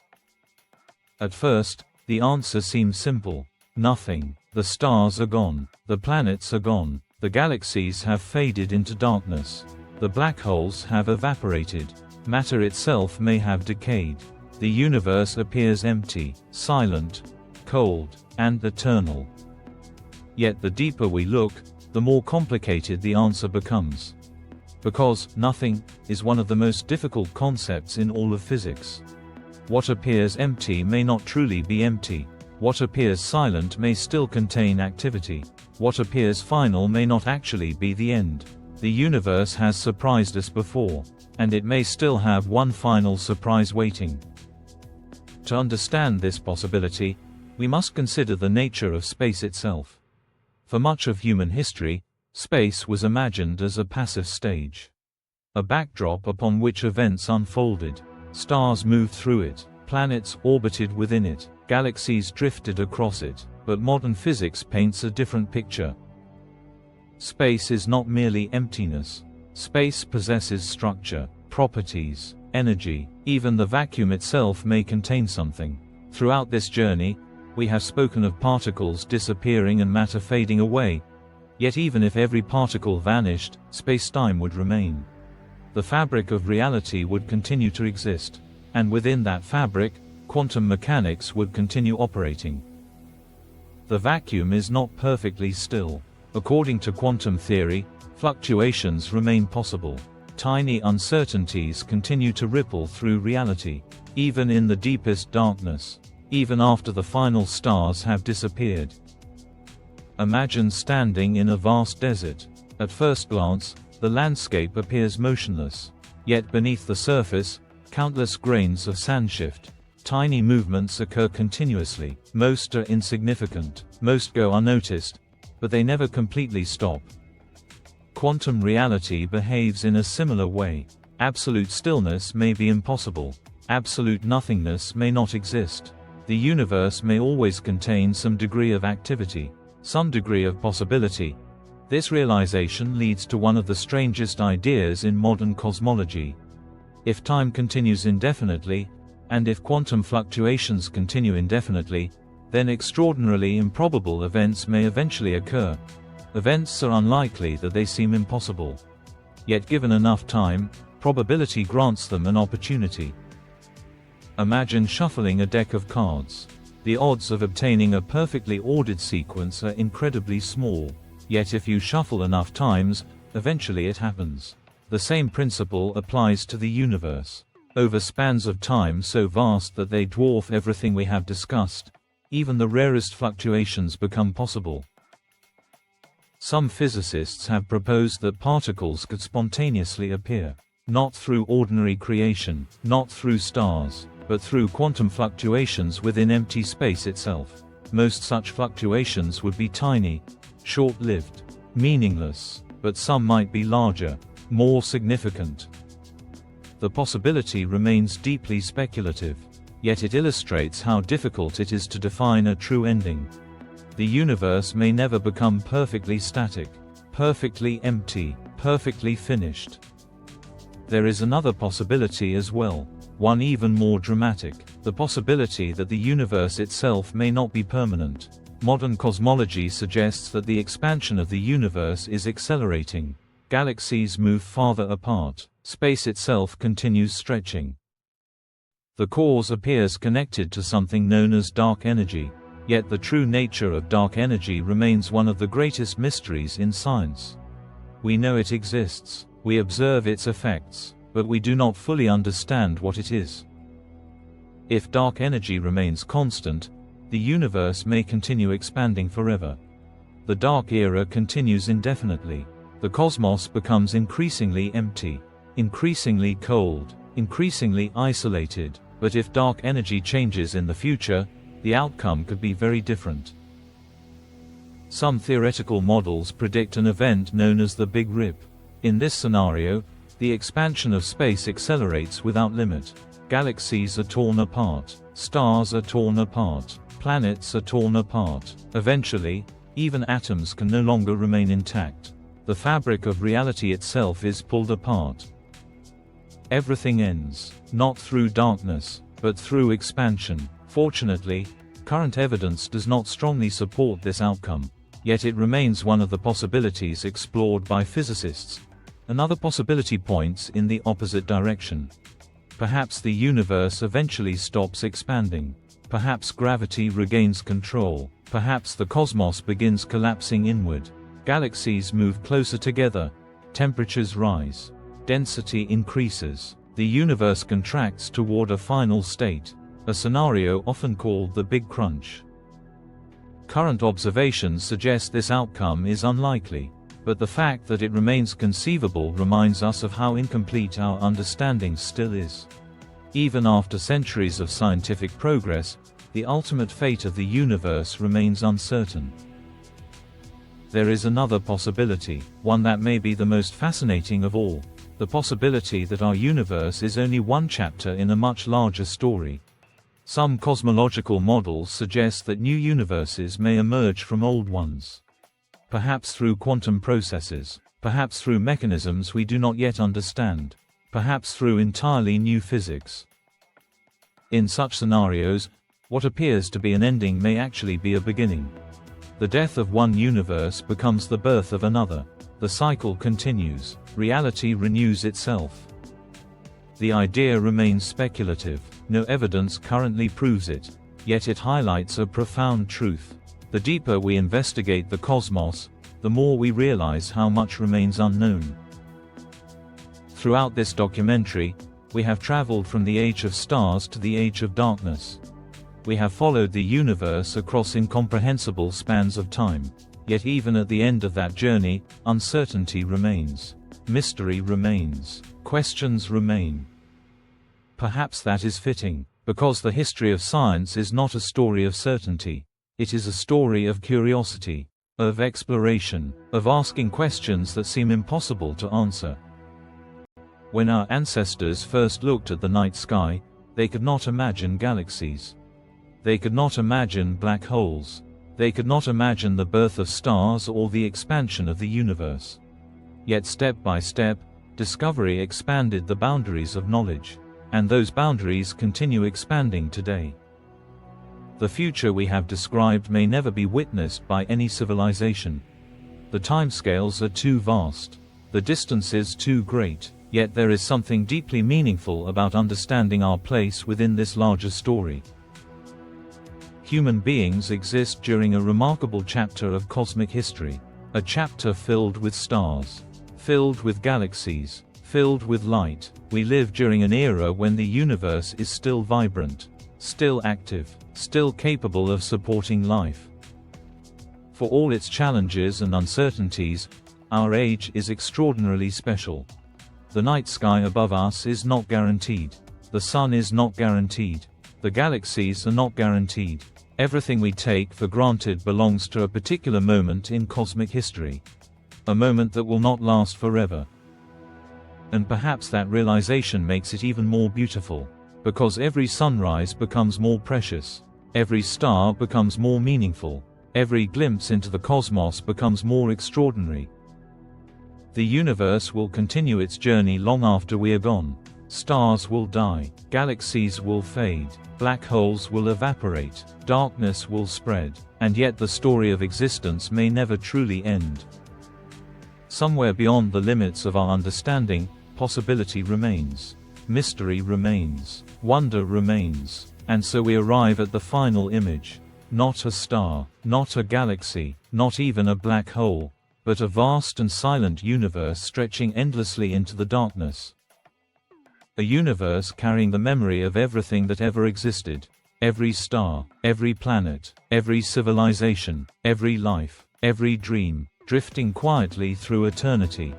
At first, the answer seems simple. Nothing. The stars are gone. The planets are gone. The galaxies have faded into darkness. The black holes have evaporated. Matter itself may have decayed. The universe appears empty, silent, cold, and eternal. Yet the deeper we look, the more complicated the answer becomes. Because nothing is one of the most difficult concepts in all of physics. What appears empty may not truly be empty. What appears silent may still contain activity. What appears final may not actually be the end. The universe has surprised us before, and it may still have one final surprise waiting. To understand this possibility, we must consider the nature of space itself. For much of human history, space was imagined as a passive stage, a backdrop upon which events unfolded. Stars moved through it, planets orbited within it, galaxies drifted across it, but modern physics paints a different picture. Space is not merely emptiness. Space possesses structure, properties, energy. Even the vacuum itself may contain something. Throughout this journey, we have spoken of particles disappearing and matter fading away. Yet even if every particle vanished, space-time would remain. The fabric of reality would continue to exist, and within that fabric, quantum mechanics would continue operating. The vacuum is not perfectly still. According to quantum theory, fluctuations remain possible. Tiny uncertainties continue to ripple through reality, even in the deepest darkness, even after the final stars have disappeared. Imagine standing in a vast desert. At first glance, the landscape appears motionless. Yet beneath the surface, countless grains of sand shift. Tiny movements occur continuously. Most are insignificant, most go unnoticed, but they never completely stop. Quantum reality behaves in a similar way. Absolute stillness may be impossible. Absolute nothingness may not exist. The universe may always contain some degree of activity, some degree of possibility. This realization leads to one of the strangest ideas in modern cosmology. If time continues indefinitely, and if quantum fluctuations continue indefinitely, then extraordinarily improbable events may eventually occur. Events so unlikely that they seem impossible. Yet given enough time, probability grants them an opportunity. Imagine shuffling a deck of cards. The odds of obtaining a perfectly ordered sequence are incredibly small. Yet if you shuffle enough times, eventually it happens. The same principle applies to the universe. Over spans of time so vast that they dwarf everything we have discussed, even the rarest fluctuations become possible. Some physicists have proposed that particles could spontaneously appear, not through ordinary creation, not through stars, but through quantum fluctuations within empty space itself. Most such fluctuations would be tiny, short-lived, meaningless, but some might be larger, more significant. The possibility remains deeply speculative, yet it illustrates how difficult it is to define a true ending. The universe may never become perfectly static, perfectly empty, perfectly finished. There is another possibility as well, one even more dramatic: the possibility that the universe itself may not be permanent. Modern cosmology suggests that the expansion of the universe is accelerating. Galaxies move farther apart, space itself continues stretching. The cause appears connected to something known as dark energy. Yet the true nature of dark energy remains one of the greatest mysteries in science. We know it exists, we observe its effects, but we do not fully understand what it is. If dark energy remains constant, the universe may continue expanding forever. The dark era continues indefinitely. The cosmos becomes increasingly empty, increasingly cold, increasingly isolated. But if dark energy changes in the future, the outcome could be very different. Some theoretical models predict an event known as the Big Rip. In this scenario, the expansion of space accelerates without limit. Galaxies are torn apart, stars are torn apart, planets are torn apart. Eventually, even atoms can no longer remain intact. The fabric of reality itself is pulled apart. Everything ends, not through darkness, but through expansion. Fortunately, current evidence does not strongly support this outcome, yet it remains one of the possibilities explored by physicists. Another possibility points in the opposite direction. Perhaps the universe eventually stops expanding. Perhaps gravity regains control. Perhaps the cosmos begins collapsing inward. Galaxies move closer together. Temperatures rise. Density increases. The universe contracts toward a final state, a scenario often called the Big Crunch. Current observations suggest this outcome is unlikely, but the fact that it remains conceivable reminds us of how incomplete our understanding still is. Even after centuries of scientific progress, the ultimate fate of the universe remains uncertain. There is another possibility, one that may be the most fascinating of all. The possibility that our universe is only one chapter in a much larger story. Some cosmological models suggest that new universes may emerge from old ones. Perhaps through quantum processes, perhaps through mechanisms we do not yet understand, perhaps through entirely new physics. In such scenarios, what appears to be an ending may actually be a beginning. The death of one universe becomes the birth of another. The cycle continues. Reality renews itself. The idea remains speculative. No evidence currently proves it, yet it highlights a profound truth. The deeper we investigate the cosmos, the more we realize how much remains unknown. Throughout this documentary, we have traveled from the age of stars to the age of darkness. We have followed the universe across incomprehensible spans of time. Yet even at the end of that journey, uncertainty remains. Mystery remains. Questions remain. Perhaps that is fitting, because the history of science is not a story of certainty. It is a story of curiosity, of exploration, of asking questions that seem impossible to answer. When our ancestors first looked at the night sky, they could not imagine galaxies. They could not imagine black holes. They could not imagine the birth of stars or the expansion of the universe. Yet step by step, discovery expanded the boundaries of knowledge. And those boundaries continue expanding today. The future we have described may never be witnessed by any civilization. The timescales are too vast. The distances too great. Yet there is something deeply meaningful about understanding our place within this larger story. Human beings exist during a remarkable chapter of cosmic history. A chapter filled with stars, filled with galaxies, filled with light. We live during an era when the universe is still vibrant, still active, still capable of supporting life. For all its challenges and uncertainties, our age is extraordinarily special. The night sky above us is not guaranteed. The sun is not guaranteed. The galaxies are not guaranteed. Everything we take for granted belongs to a particular moment in cosmic history. A moment that will not last forever. And perhaps that realization makes it even more beautiful. Because every sunrise becomes more precious. Every star becomes more meaningful. Every glimpse into the cosmos becomes more extraordinary. The universe will continue its journey long after we are gone. Stars will die. Galaxies will fade. Black holes will evaporate. Darkness will spread. And yet the story of existence may never truly end. Somewhere beyond the limits of our understanding, possibility remains. Mystery remains. Wonder remains. And so we arrive at the final image. Not a star, not a galaxy, not even a black hole, but a vast and silent universe stretching endlessly into the darkness. A universe carrying the memory of everything that ever existed. Every star, every planet, every civilization, every life, every dream, drifting quietly through eternity.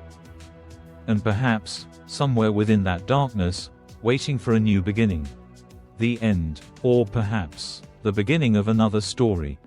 And perhaps, somewhere within that darkness, waiting for a new beginning. The end, or perhaps, the beginning of another story.